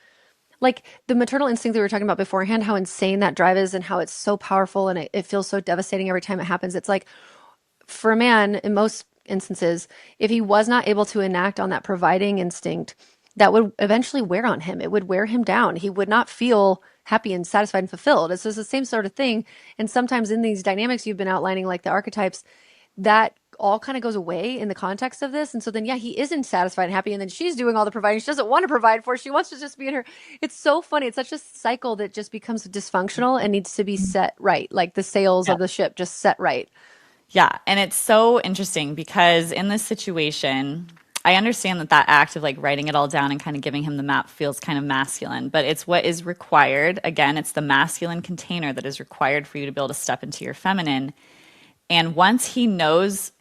like, the maternal instinct that we were talking about beforehand, how insane that drive is and how it's so powerful, and it feels so devastating every time it happens. It's like, for a man, in most instances, if he was not able to enact on that providing instinct, that would eventually wear on him. It would wear him down. He would not feel happy and satisfied and fulfilled. It's just the same sort of thing. And sometimes in these dynamics you've been outlining, like the archetypes, that all kind of goes away in the context of this. And so then, yeah, he isn't satisfied and happy. And then she's doing all the providing. She doesn't want to provide for. She wants to just be in her. It's so funny. It's such a cycle that just becomes dysfunctional and needs to be set right. Like the sails Yeah. of the ship just set right. Yeah. And it's so interesting because in this situation, I understand that act of like writing it all down and kind of giving him the map feels kind of masculine, but it's what is required. Again, it's the masculine container that is required for you to be able to step into your feminine. And once he knows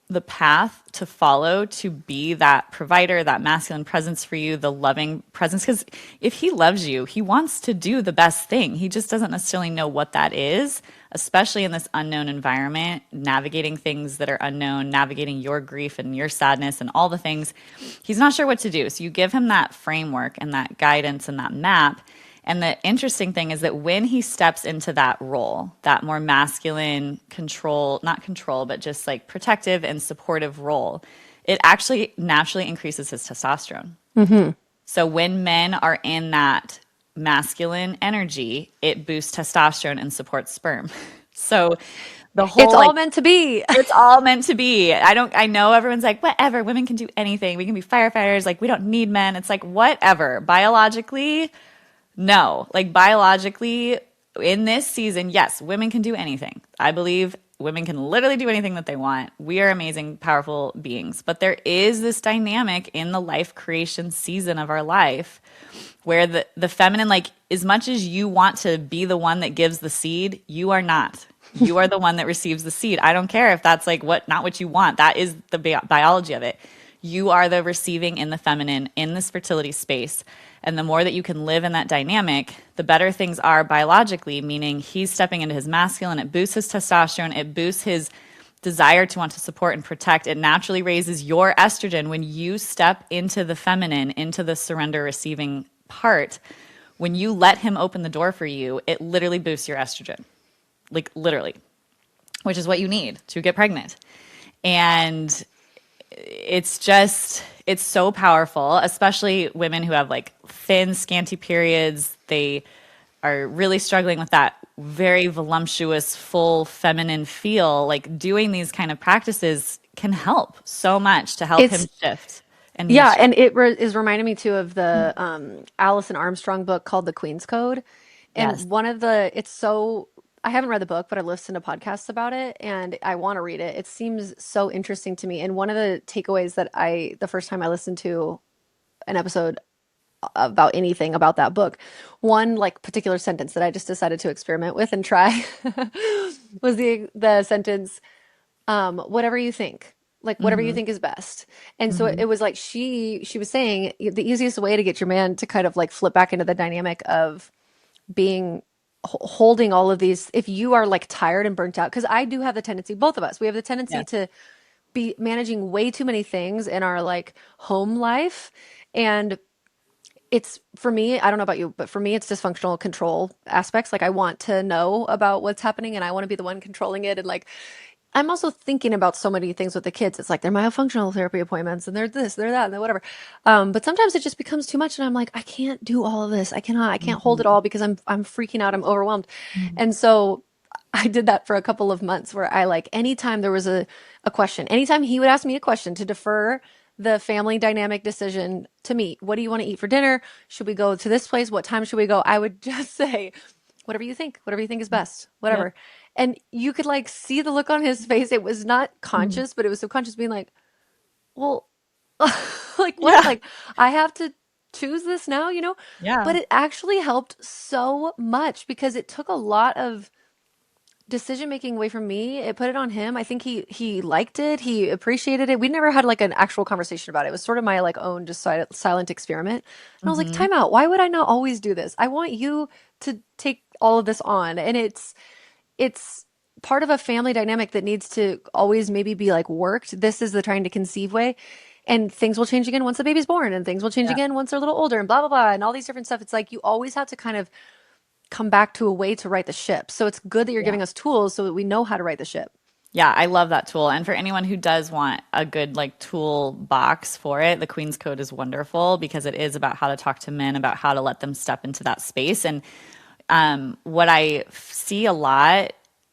the path to follow to be that provider, that masculine presence for you, the loving presence. Because if he loves you, he wants to do the best thing. He just doesn't necessarily know what that is, especially in this unknown environment, navigating things that are unknown, navigating your grief and your sadness and all the things. He's not sure what to do. So you give him that framework and that guidance and that map. And the interesting thing is that when he steps into that role, that more masculine control, not control, but just like protective and supportive role, it actually naturally increases his testosterone. Mm-hmm. So when men are in that masculine energy, it boosts testosterone and supports sperm. So the whole It's all meant to be. it's all meant to be. I know everyone's like, whatever, women can do anything. We can be firefighters. Like, we don't need men. It's like, whatever. Biologically, no, like biologically in this season, yes, women can do anything. I believe women can literally do anything that they want. We are amazing, powerful beings. But there is this dynamic in the life creation season of our life where the feminine, like as much as you want to be the one that gives the seed, you are not. You are the one that receives the seed. I don't care if that's like not what you want. That is the biology of it. You are the receiving in the feminine in this fertility space. And the more that you can live in that dynamic, the better things are biologically, meaning he's stepping into his masculine. It boosts his testosterone. It boosts his desire to want to support and protect. It naturally raises your estrogen when you step into the feminine, into the surrender receiving part. When you let him open the door for you, it literally boosts your estrogen. Like literally, which is what you need to get pregnant. And it's so powerful, especially women who have like thin, scanty periods. They are really struggling with that very voluptuous, full feminine feel. Like doing these kind of practices can help so much to help him shift. And yeah, and it is reminding me too of the Alison Armstrong book called The Queen's Code. And yes. I haven't read the book, but I listened to podcasts about it and I want to read it. It seems so interesting to me. And one of the takeaways that the first time I listened to an episode about anything about that book, one like particular sentence that I just decided to experiment with and try was the sentence, whatever you think. Like whatever you think is best. And so it was like she was saying the easiest way to get your man to kind of like flip back into the dynamic of being holding all of these, if you are like tired and burnt out, because I do have the tendency, both of us, we have the tendency to be managing way too many things in our like home life. And it's, for me, I don't know about you, but for me, it's dysfunctional control aspects. Like I want to know about what's happening and I want to be the one controlling it. And like, I'm also thinking about so many things with the kids. It's like they're myofunctional therapy appointments and they're this, they're that, and they're whatever. But sometimes it just becomes too much and I'm like, I can't do all of this. I can't hold it all because I'm freaking out. I'm overwhelmed. And so I did that for a couple of months where I like, anytime there was a question, anytime he would ask me a question, to defer the family dynamic decision to meet. What do you want to eat for dinner? Should we go to this place? What time should we go? I would just say, whatever you think is best, Yep. whatever. And you could like see the look on his face. It was not Mhm. conscious, but it was subconscious being like, well, like what? Yeah. Like I have to choose this now, you know? Yeah. But it actually helped so much because it took a lot of decision making away from me. It put it on him. I think he liked it. He appreciated it. We never had like an actual conversation about it. It was sort of my like own just silent experiment. And I was like, Hmm. time out. Why would I not always do this? I want you to take all of this on. And it's part of a family dynamic that needs to always maybe be like worked. This is the trying to conceive way. And things will change again once the baby's born, and things will change Yeah. again once they're a little older, and blah, blah, blah, and all these different stuff. It's like you always have to kind of come back to a way to right the ship. So it's good that you're Yeah. giving us tools so that we know how to right the ship. Yeah, I love that tool. And for anyone who does want a good like tool box for it, the Queen's Code is wonderful because it is about how to talk to men, about how to let them step into that space. And what I see a lot,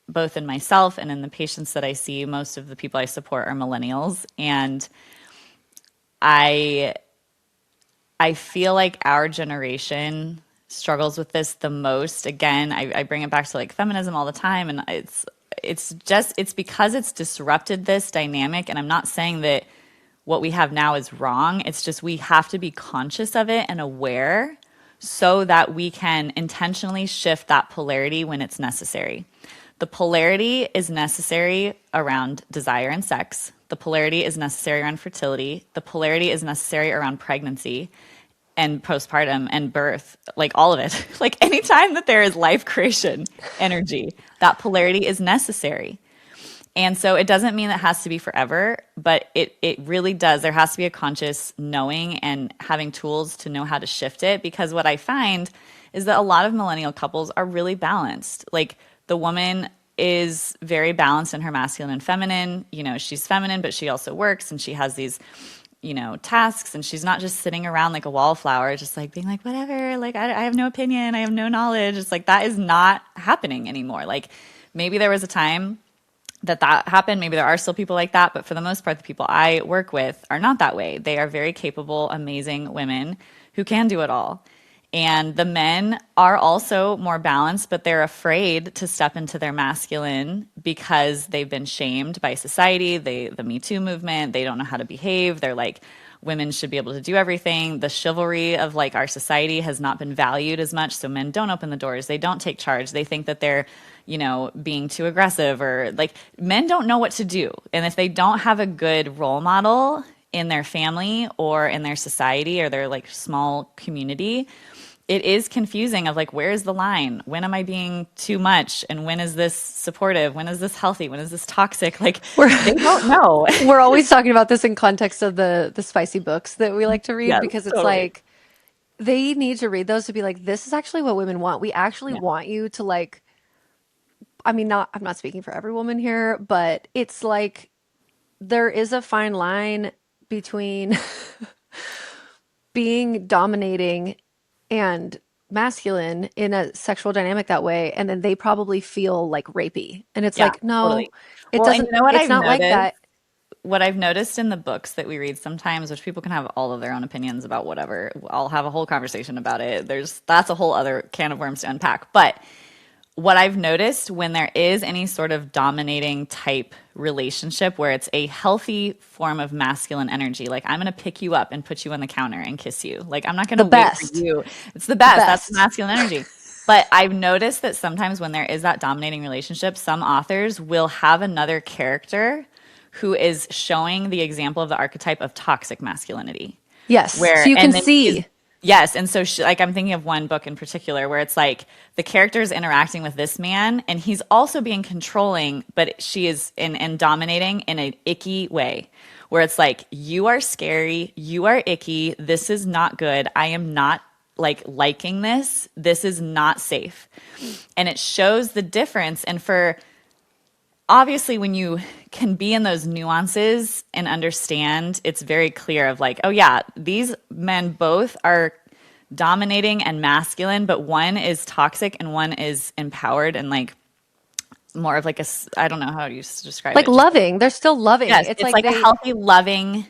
both in myself and in the patients that I see, most of the people I support are millennials, and I I feel like our generation struggles with this the most. Again, I bring it back to like feminism all the time, and it's because it's disrupted this dynamic. And I'm not saying that what we have now is wrong. It's just we have to be conscious of it and aware so that we can intentionally shift that polarity when it's necessary. The polarity is necessary around desire and sex. The polarity is necessary around fertility. The polarity is necessary around pregnancy and postpartum and birth, like all of it. Like anytime that there is life creation energy, that polarity is necessary. And so it doesn't mean it has to be forever, but it really does. There has to be a conscious knowing and having tools to know how to shift it. Because what I find is that a lot of millennial couples are really balanced. Like the woman is very balanced in her masculine and feminine. You know, she's feminine, but she also works and she has these, you know, tasks, and she's not just sitting around like a wallflower, just like being like, whatever, like I have no opinion, I have no knowledge. It's like that is not happening anymore. Like maybe there was a time that happened. Maybe there are still people like that, but for the most part, the people I work with are not that way. They are very capable, amazing women who can do it all. And the men are also more balanced, but they're afraid to step into their masculine because they've been shamed by society, the Me Too movement. They don't know how to behave. They're like, women should be able to do everything. The chivalry of like our society has not been valued as much. So men don't open the doors. They don't take charge. They think that they're, you know, being too aggressive, or like men don't know what to do. And if they don't have a good role model in their family or in their society or their like small community, it is confusing of like, where's the line? When am I being too much? And when is this supportive? When is this healthy? When is this toxic? Like We're they don't know. we're always talking about this in context of the spicy books that we like to read, Yes, because it's totally. like they need to read those to be like, this is actually what women want. We actually Yeah. want you to like, I mean, not, I'm not speaking for every woman here, but it's like there is a fine line between being dominating and masculine in a sexual dynamic that way, and then they probably feel like rapey. And it's Yeah, like, no, totally. Well, and you know what it's I've not like noticed? that. What I've noticed in the books that we read sometimes, which people can have all of their own opinions about whatever. I'll have a whole conversation about it. That's a whole other can of worms to unpack. But what I've noticed when there is any sort of dominating type relationship where it's a healthy form of masculine energy, like I'm going to pick you up and put you on the counter and kiss you. Like I'm not going The to wait for best. you. It's the The best. That's best. masculine energy. But I've noticed that sometimes when there is that dominating relationship, some authors will have another character who is showing the example of the archetype of toxic masculinity. Yes. So Where, you can and then she's, see. yes. And so, like, I'm thinking of one book in particular where it's like the character is interacting with this man and he's also being controlling, but she is in dominating in an icky way where it's like, you are scary, you are icky, this is not good, I am not like liking this, this is not safe. And it shows the difference. And for obviously when you can be in those nuances and understand, it's very clear of like, oh yeah, these men both are dominating and masculine, but one is toxic and one is empowered and like more of like I don't know how you describe Like it. Just loving. They're still loving. yes, It's it's like like a they, healthy, loving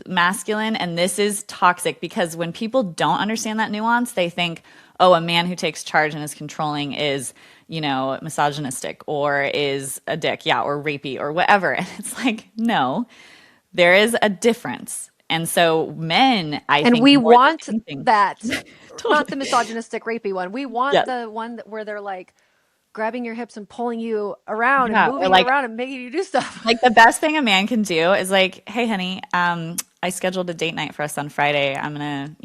masculine, and this is toxic because when people don't understand that nuance, they think, oh, a man who takes charge and is controlling is, misogynistic or is a dick, yeah, or rapey or whatever. And it's like, no, there is a difference. And so men, I And think, we more than want anything, that, not the totally, misogynistic, rapey one. We want yes, the one where they're like grabbing your hips and pulling you around and yeah, or moving you around and making you do stuff. like the best thing a man can do is like, hey, honey, I scheduled a date night for us on Friday. I'm gonna,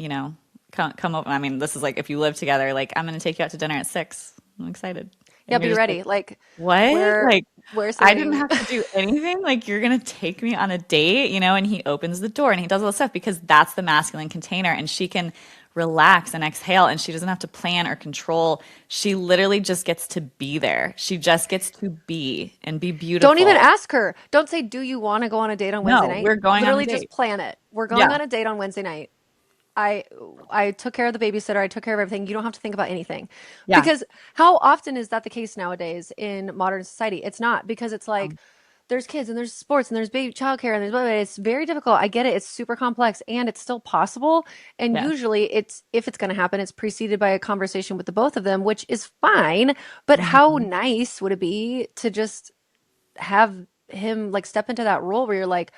come over. I mean, this is like if you live together, like I'm gonna take you out to dinner at 6. I'm excited. Yeah, And you're be just ready. like, Like what? we're Like, we're I didn't sitting. have to do anything. Like, you're going to take me on a date, and he opens the door and he does all this stuff because that's the masculine container. And she can relax and exhale and she doesn't have to plan or control. She literally just gets to be there. She just gets to be and be Don't even beautiful. ask her. Don't say, "Do you want to go on a date on Wednesday No, night?" we're going on a Literally just date. plan it. We're going Yeah. on a date on Wednesday night. I I took care of the babysitter. I took care of everything. You don't have to think about anything. Yeah. Because how often is that the case nowadays in modern society? It's not because it's like there's kids and there's sports and there's baby childcare and there's blah, blah, blah. It's very difficult. I get it. It's super complex and it's still possible. And Yes. usually it's if it's going to happen, it's preceded by a conversation with the both of them, which is fine. But how Mhm. nice would it be to just have him like step into that role where you're like,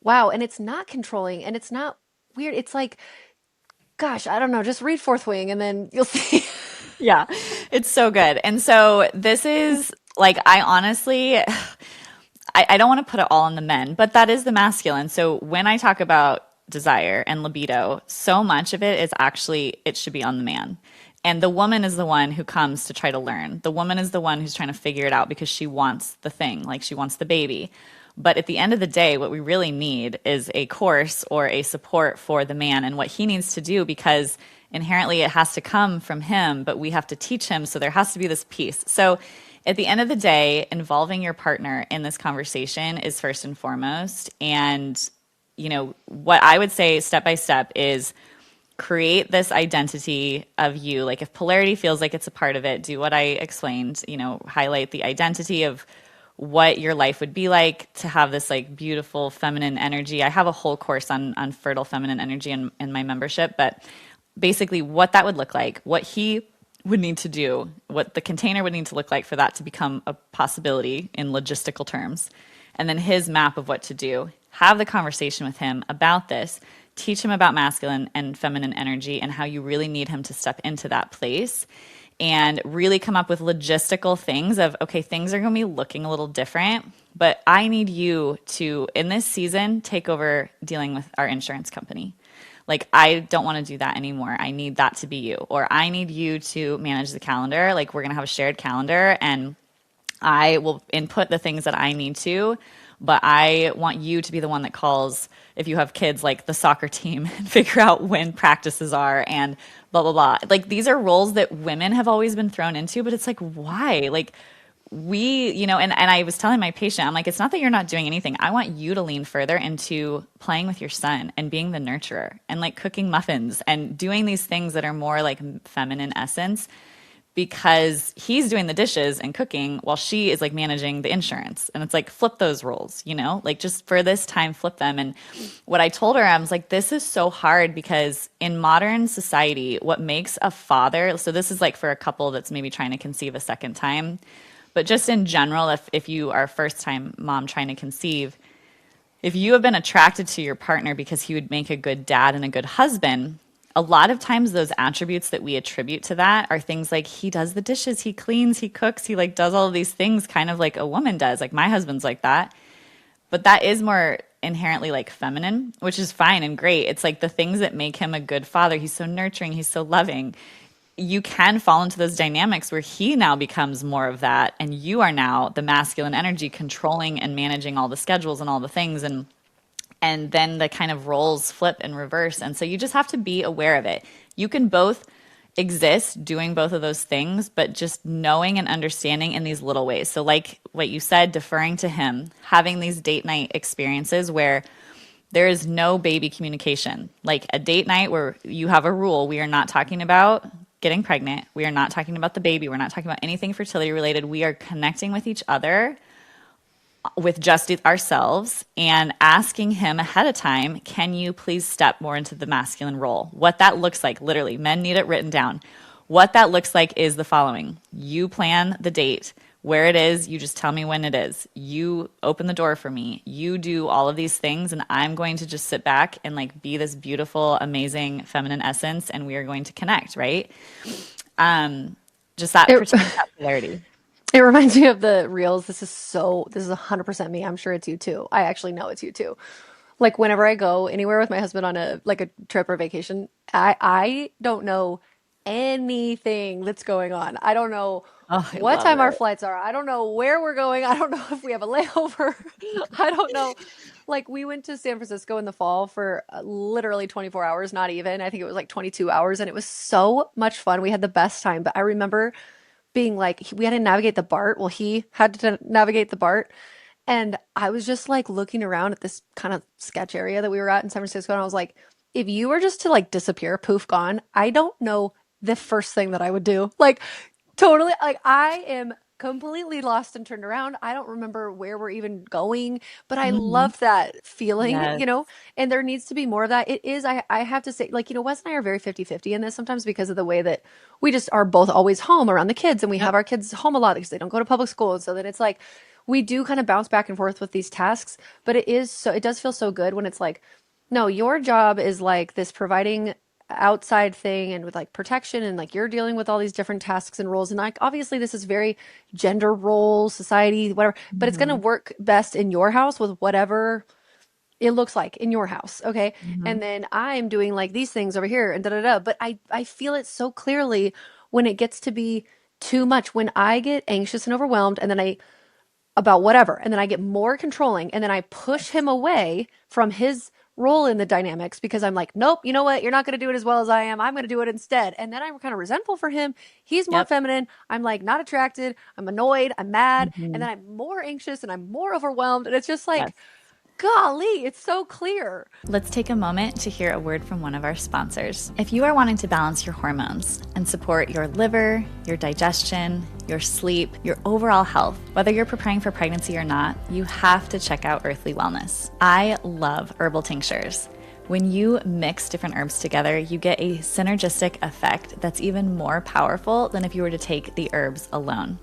wow, and it's not controlling and it's not weird. It's like gosh, I don't know. Just read Fourth Wing and then you'll see. Yeah. It's so good. And so this is like, I honestly, I don't want to put it all on the men, but that is the masculine. So when I talk about desire and libido, so much of it is actually, it should be on the man. And the woman is the one who comes to try to learn. The woman is the one who's trying to figure it out because she wants the thing, like she wants the baby. But at the end of the day, what we really need is a course or a support for the man and what he needs to do because inherently it has to come from him, but we have to teach him. So there has to be this piece. So at the end of the day, involving your partner in this conversation is first and foremost. And, what I would say step by step is create this identity of you. Like if polarity feels like it's a part of it, do what I explained, highlight the identity of what your life would be like to have this like beautiful feminine energy. I have a whole course on fertile feminine energy in my membership, but basically what that would look like, what he would need to do, what the container would need to look like for that to become a possibility in logistical terms, and then his map of what to do. Have the conversation with him about this. Teach him about masculine and feminine energy and how you really need him to step into that place and really come up with logistical things of, okay, things are going to be looking a little different, but I need you to, in this season, take over dealing with our insurance company. Like, I don't want to do that anymore. I need that to be you. Or I need you to manage the calendar. Like, we're going to have a shared calendar and I will input the things that I need to, but I want you to be the one that calls if you have kids, like the soccer team, and figure out when practices are and blah, blah, blah. Like these are roles that women have always been thrown into, but it's like, why? Like and I was telling my patient, I'm like, it's not that you're not doing anything. I want you to lean further into playing with your son and being the nurturer and like cooking muffins and doing these things that are more like feminine essence because he's doing the dishes and cooking while she is like managing the insurance. And it's like, flip those roles, like just for this time, flip them. And what I told her, I was like, this is so hard because in modern society, what makes a father, so this is like for a couple that's maybe trying to conceive a second time, but just in general, if you are a first time mom trying to conceive, if you have been attracted to your partner because he would make a good dad and a good husband, a lot of times those attributes that we attribute to that are things like he does the dishes, he cleans, he cooks, he like does all of these things kind of like a woman does. Like my husband's like that. But that is more inherently like feminine, which is fine and great. It's like the things that make him a good father. He's so nurturing, he's so loving. You can fall into those dynamics where he now becomes more of that and you are now the masculine energy controlling and managing all the schedules and all the things and then the kind of roles flip and reverse. And so you just have to be aware of it. You can both exist doing both of those things, but just knowing and understanding in these little ways. So like what you said, deferring to him, having these date night experiences where there is no baby communication. Like a date night where you have a rule. We are not talking about getting pregnant. We are not talking about the baby. We're not talking about anything fertility related. We are connecting with each other with just ourselves and asking him ahead of time, can you please step more into the masculine role? What that looks like, literally, men need it written down. What that looks like is the following. You plan the date. Where it is, you just tell me when it is. You open the door for me. You do all of these things, and I'm going to just sit back and like be this beautiful, amazing feminine essence, and we are going to connect, right? Just that It, protect that polarity. it reminds me of the reels. This is 100% me. I'm sure it's you too. I actually know it's you too. Like whenever I go anywhere with my husband on a trip or vacation, I don't know anything that's going on. I don't know Oh, I what love time our it. flights are. I don't know where we're going. I don't know if we have a layover. I don't know. Like we went to San Francisco in the fall for literally 24 hours, not even. I think it was like 22 hours, and it was so much fun. We had the best time. But I remember being like, we had to navigate the BART. Well, he had to navigate the BART. And I was just like looking around at this kind of sketch area that we were at in San Francisco. And I was like, if you were just to like disappear, poof, gone, I don't know the first thing that I would do. Like, totally, like, I am completely lost and turned around. I don't remember where we're even going, but I Hmm. love that feeling, Yes. and there needs to be more of that. It is, I have to say, like, Wes and I are very 50-50 in this sometimes because of the way that we just are both always home around the kids, and we Yep. have our kids home a lot because they don't go to public school. And so then it's like, we do kind of bounce back and forth with these tasks, but it does feel so good when it's like, no, your job is like this providing outside thing and with like protection, and like you're dealing with all these different tasks and roles, and like obviously this is very gender role society whatever, but it's going to Hmm. work best in your house with whatever it looks like in your house, okay? Hmm. And then I'm doing like these things over here and da da da, but I feel it so clearly when it gets to be too much, when I get anxious and overwhelmed, and then I about whatever. And then I get more controlling, and then I push him away from his role in the dynamics because I'm like, nope, you know what? You're not going to do it as well as I am. I'm going to do it instead. And then I'm kind of resentful for him. He's more Yep. feminine. I'm like not attracted. I'm annoyed. I'm mad. And Hmm. then I'm more anxious and I'm more overwhelmed. And it's just like, Yes. golly, it's so clear. Let's take a moment to hear a word from one of our sponsors. If you are wanting to balance your hormones and support your liver, your digestion, your sleep, your overall health, whether you're preparing for pregnancy or not, you have to check out Earthly Wellness. I love herbal tinctures. When you mix different herbs together, you get a synergistic effect that's even more powerful than if you were to take the herbs alone.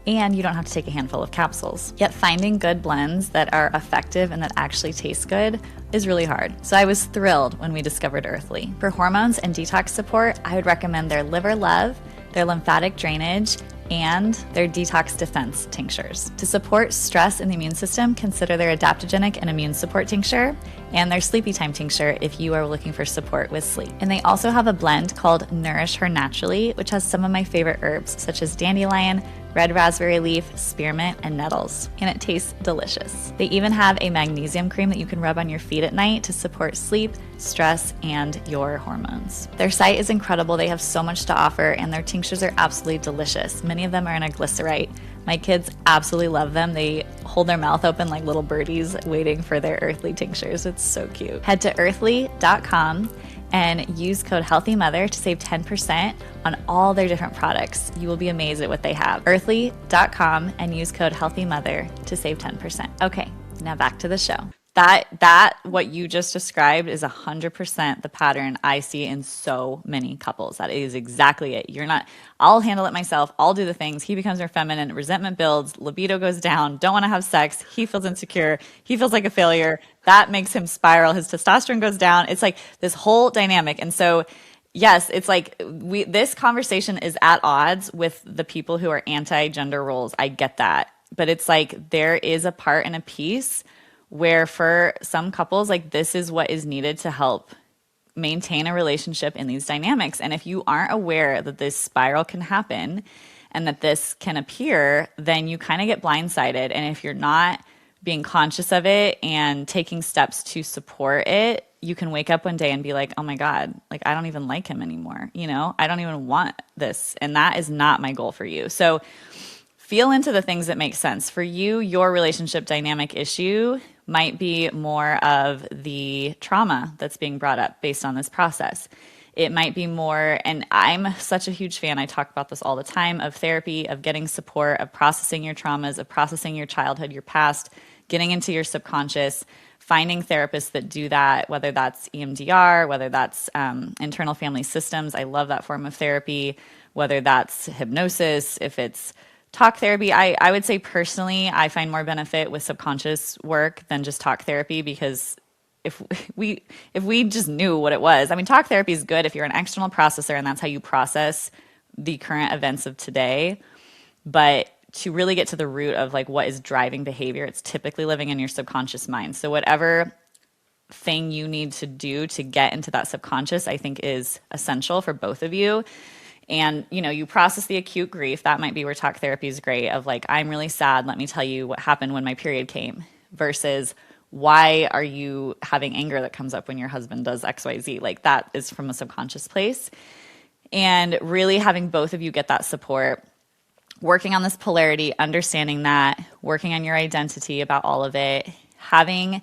And you don't have to take a handful of capsules. Yet finding good blends that are effective and that actually taste good is really hard. So I was thrilled when we discovered Earthly. For hormones and detox support, I would recommend their Liver Love, their lymphatic drainage, and their detox defense tinctures. To support stress in the immune system, consider their adaptogenic and immune support tincture and their sleepy time tincture if you are looking for support with sleep. And they also have a blend called Nourish Her Naturally, which has some of my favorite herbs such as dandelion, red raspberry leaf, spearmint, and nettles, and it tastes delicious. They even have a magnesium cream that you can rub on your feet at night to support sleep, stress, and your hormones. Their site is incredible. They have so much to offer, and their tinctures are absolutely delicious. Many of them are in a glycerite. My kids absolutely love them. They hold their mouth open like little birdies waiting for their Earthly tinctures. It's so cute. Head to earthly.com and use code HEALTHYMOTHER to save 10% on all their different products. You will be amazed at what they have. Earthly.com and use code HEALTHYMOTHER to save 10%. Okay, now back to the show. That what you just described is 100% the pattern I see in so many couples. That is exactly it. You're not, I'll handle it myself. I'll do the things. He becomes more feminine. Resentment builds. Libido goes down. Don't want to have sex. He feels insecure. He feels like a failure. That makes him spiral. His testosterone goes down. It's like this whole dynamic. And so, yes, it's like this conversation is at odds with the people who are anti-gender roles. I get that. But it's like there is a part and a piece where for some couples, like this is what is needed to help maintain a relationship in these dynamics. And if you aren't aware that this spiral can happen and that this can appear, then you kind of get blindsided. And if you're not being conscious of it and taking steps to support it, you can wake up one day and be like, oh my God, like I don't even like him anymore. I don't even want this. And that is not my goal for you. So feel into the things that make sense. For you, your relationship dynamic issue might be more of the trauma that's being brought up based on this process. It might be more, and I'm such a huge fan, I talk about this all the time, of therapy, of getting support, of processing your traumas, of processing your childhood, your past, getting into your subconscious, finding therapists that do that, whether that's EMDR, whether that's internal family systems. I love that form of therapy, whether that's hypnosis, if it's talk therapy. I would say personally, I find more benefit with subconscious work than just talk therapy, because if we just knew what it was. I mean, talk therapy is good if you're an external processor and that's how you process the current events of today. But to really get to the root of like what is driving behavior, it's typically living in your subconscious mind. So whatever thing you need to do to get into that subconscious, I think is essential for both of you. And, you know, you process the acute grief. That might be where talk therapy is great, of like, I'm really sad. Let me tell you what happened when my period came, versus why are you having anger that comes up when your husband does XYZ? Like, that is from a subconscious place. And really having both of you get that support, working on this polarity, understanding that, working on your identity about all of it, having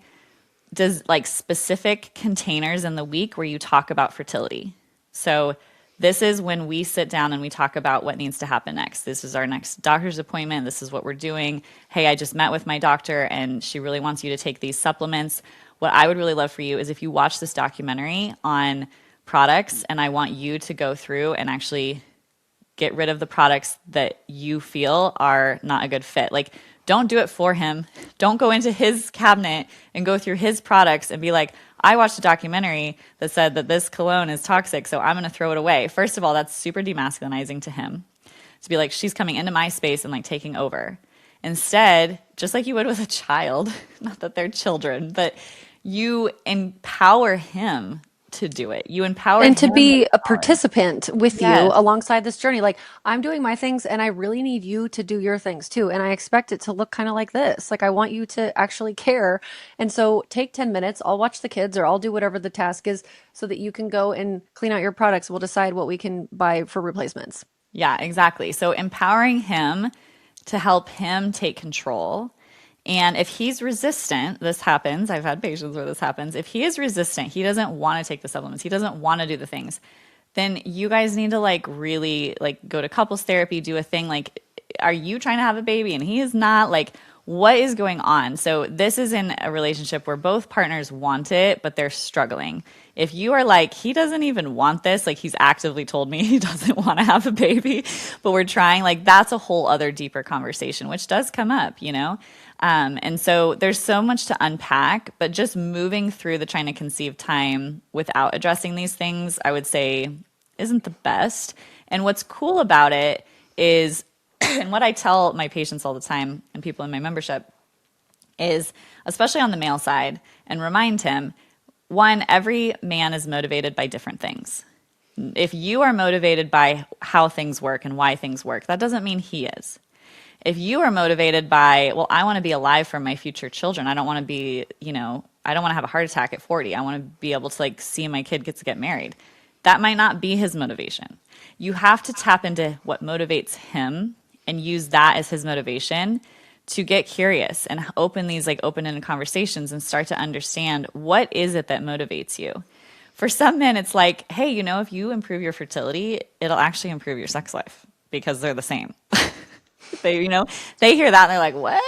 like specific containers in the week where you talk about fertility. So this is when we sit down and we talk about what needs to happen next. This is our next doctor's appointment. This is what we're doing. Hey, I just met with my doctor and she really wants you to take these supplements. What I would really love for you is if you watch this documentary on products, and I want you to go through and actually get rid of the products that you feel are not a good fit. Like, don't do it for him. Don't go into his cabinet and go through his products and be like, I watched a documentary that said that this cologne is toxic, so I'm going to throw it away. First of all, that's super demasculinizing to him, to be like, she's coming into my space and like taking over. Instead, just like you would with a child, not that they're children, but you empower him to do it. You empower and to him be with a power. participant with you Yes. alongside this journey. Like, I'm doing my things and I really need you to do your things too. And I expect it to look kind of like this. Like, I want you to actually care. And so take 10 minutes. I'll watch the kids or I'll do whatever the task is so that you can go and clean out your products. We'll decide what we can buy for replacements. Yeah, exactly. So empowering him to help him take control. And if he's resistant, this happens. I've had patients where this happens. If he is resistant, he doesn't want to take the supplements, he doesn't want to do the things, then you guys need to like really like go to couples therapy, do a thing. Like, are you trying to have a baby and he is not? Like, what is going on? So this is in a relationship where both partners want it, but they're struggling. If you are like, he doesn't even want this, like he's actively told me he doesn't want to have a baby, but we're trying, like that's a whole other deeper conversation, which does come up, you know? And so there's so much to unpack, but just moving through the trying to conceive time without addressing these things, I would say isn't the best. And what's cool about it is, and what I tell my patients all the time and people in my membership is, especially on the male side, and remind him, one, every man is motivated by different things. If you are motivated by how things work and why things work, that doesn't mean he is. If you are motivated by, well, I want to be alive for my future children. I don't want to be, you know, I don't want to have a heart attack at 40. I want to be able to like see my kid gets to get married. That might not be his motivation. You have to tap into what motivates him and use that as his motivation to get curious and open these like open-ended conversations and start to understand, what is it that motivates you? For some men, it's like, hey, you know, if you improve your fertility, it'll actually improve your sex life, because they're the same. They, you know, they hear that and they're like, what?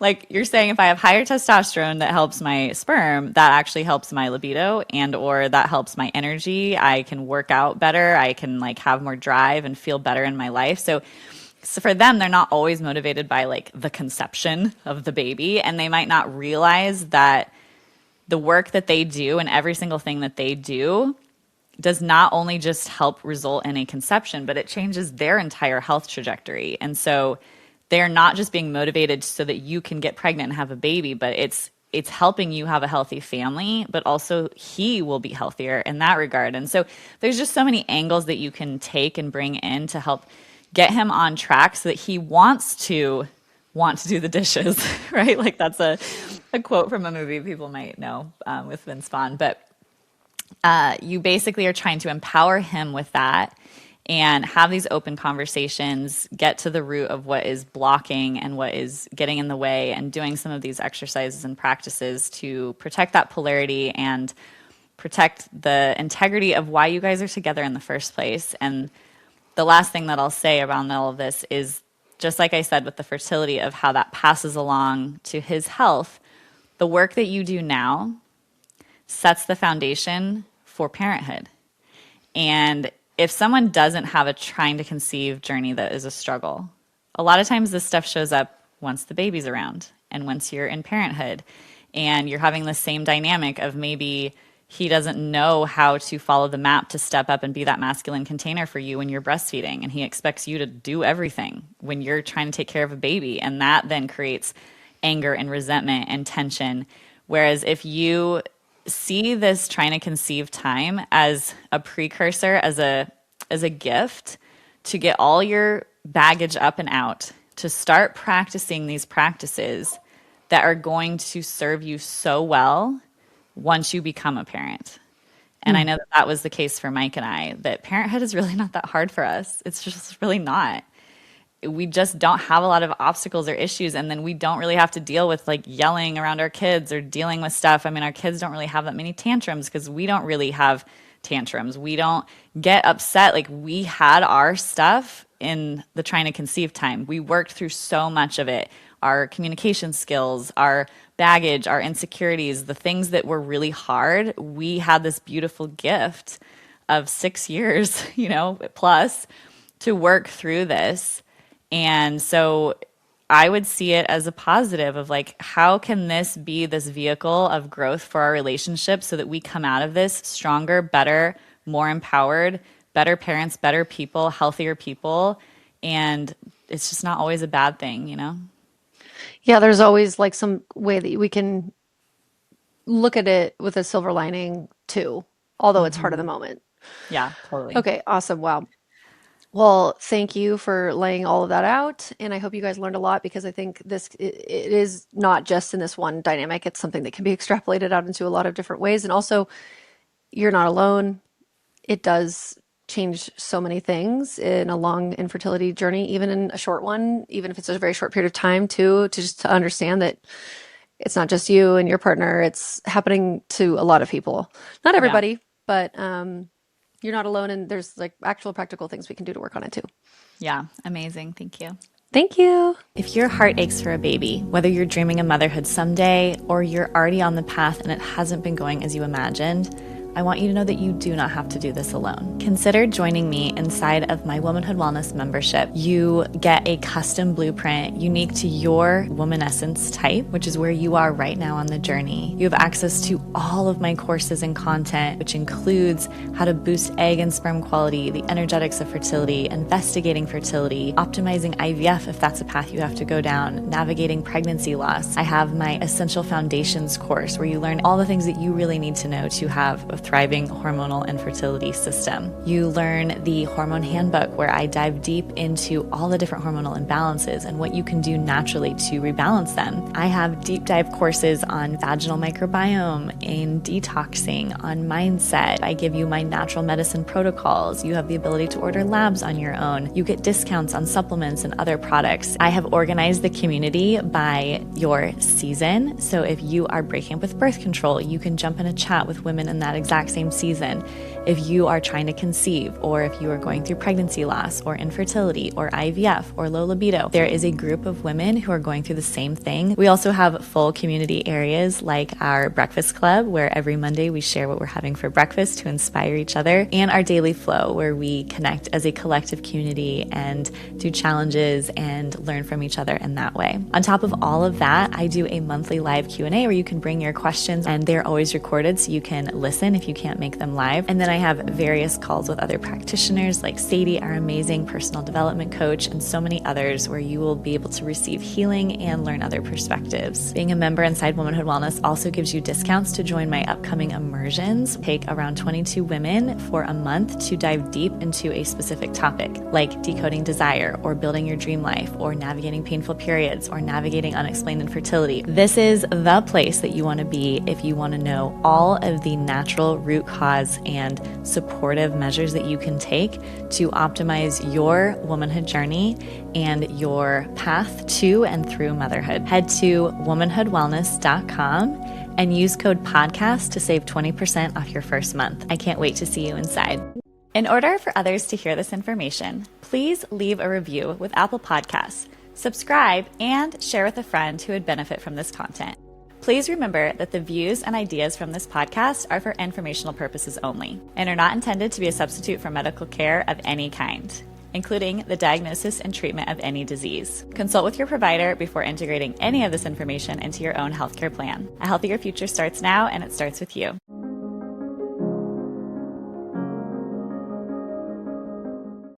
Like, you're saying if I have higher testosterone that helps my sperm, that actually helps my libido, and or that helps my energy. I can work out better. I can like have more drive and feel better in my life. So for them, they're not always motivated by like the conception of the baby, and they might not realize that the work that they do and every single thing that they do does not only just help result in a conception, but it changes their entire health trajectory. And so they're not just being motivated so that you can get pregnant and have a baby, but it's helping you have a healthy family, but also he will be healthier in that regard. And so there's just so many angles that you can take and bring in to help get him on track so that he wants to do the dishes, right? Like that's a quote from a movie people might know with Vince Vaughn. But you basically are trying to empower him with that and have these open conversations, get to the root of what is blocking and what is getting in the way, and doing some of these exercises and practices to protect that polarity and protect the integrity of why you guys are together in the first place. And the last thing that I'll say around all of this is, just like I said with the fertility of how that passes along to his health, the work that you do now sets the foundation for parenthood. And if someone doesn't have a trying to conceive journey that is a struggle, a lot of times this stuff shows up once the baby's around and once you're in parenthood and you're having the same dynamic of maybe he doesn't know how to follow the map to step up and be that masculine container for you when you're breastfeeding, and he expects you to do everything when you're trying to take care of a baby, and that then creates anger and resentment and tension. Whereas if you see this trying to conceive time as a precursor, as a gift to get all your baggage up and out, to start practicing these practices that are going to serve you so well once you become a parent. And I know that that was the case for Mike and I, that parenthood is really not that hard for us. It's just really not. We just don't have a lot of obstacles or issues, and then we don't really have to deal with like yelling around our kids or dealing with stuff. I mean, our kids don't really have that many tantrums because we don't really have tantrums. We don't get upset. Like, we had our stuff in the trying to conceive time. We worked through so much of it. Our communication skills, our baggage, our insecurities, the things that were really hard. We had this beautiful gift of 6 years, plus to work through this. And so I would see it as a positive of like, how can this be this vehicle of growth for our relationship so that we come out of this stronger, better, more empowered, better parents, better people, healthier people. And it's just not always a bad thing, Yeah, there's always like some way that we can look at it with a silver lining too, although it's hard at the moment. Yeah, totally. Okay, awesome. Wow. Well, thank you for laying all of that out. And I hope you guys learned a lot, because I think it is not just in this one dynamic. It's something that can be extrapolated out into a lot of different ways. And also, you're not alone. It does change so many things in a long infertility journey, even in a short one, even if it's a very short period of time too, to understand that it's not just you and your partner. It's happening to a lot of people. Not everybody, but you're not alone, and there's like actual practical things we can do to work on it too. Yeah, amazing. Thank you. Thank you. If your heart aches for a baby, whether you're dreaming of motherhood someday or you're already on the path and it hasn't been going as you imagined, I want you to know that you do not have to do this alone. Consider joining me inside of my Womanhood Wellness membership. You get a custom blueprint unique to your woman essence type, which is where you are right now on the journey. You have access to all of my courses and content, which includes how to boost egg and sperm quality, the energetics of fertility, investigating fertility, optimizing IVF if that's a path you have to go down, navigating pregnancy loss. I have my Essential Foundations course where you learn all the things that you really need to know to have a thriving hormonal and fertility system. You learn the hormone handbook, where I dive deep into all the different hormonal imbalances and what you can do naturally to rebalance them. I have deep dive courses on vaginal microbiome and detoxing, on mindset. I give you my natural medicine protocols. You have the ability to order labs on your own. You get discounts on supplements and other products. I have organized the community by your season. So if you are breaking up with birth control, you can jump in a chat with women in that exact same season. If you are trying to conceive, or if you are going through pregnancy loss or infertility or IVF or low libido, there is a group of women who are going through the same thing. We also have full community areas like our breakfast club, where every Monday we share what we're having for breakfast to inspire each other, and our daily flow, where we connect as a collective community and do challenges and learn from each other in that way. On top of all of that, I do a monthly live Q&A where you can bring your questions, and they're always recorded so you can listen if you can't make them live. And then I have various calls with other practitioners like Sadie, our amazing personal development coach, and so many others, where you will be able to receive healing and learn other perspectives. Being a member inside Womanhood Wellness also gives you discounts to join my upcoming immersions. Take around 22 women for a month to dive deep into a specific topic, like decoding desire, or building your dream life, or navigating painful periods, or navigating unexplained infertility. This is the place that you want to be if you want to know all of the natural root cause and supportive measures that you can take to optimize your womanhood journey and your path to and through motherhood. Head to womanhoodwellness.com and use code PODCAST to save 20% off your first month. I can't wait to see you inside. In order for others to hear this information, please leave a review with Apple Podcasts, subscribe, and share with a friend who would benefit from this content. Please remember that the views and ideas from this podcast are for informational purposes only and are not intended to be a substitute for medical care of any kind, including the diagnosis and treatment of any disease. Consult with your provider before integrating any of this information into your own healthcare plan. A healthier future starts now, and it starts with you.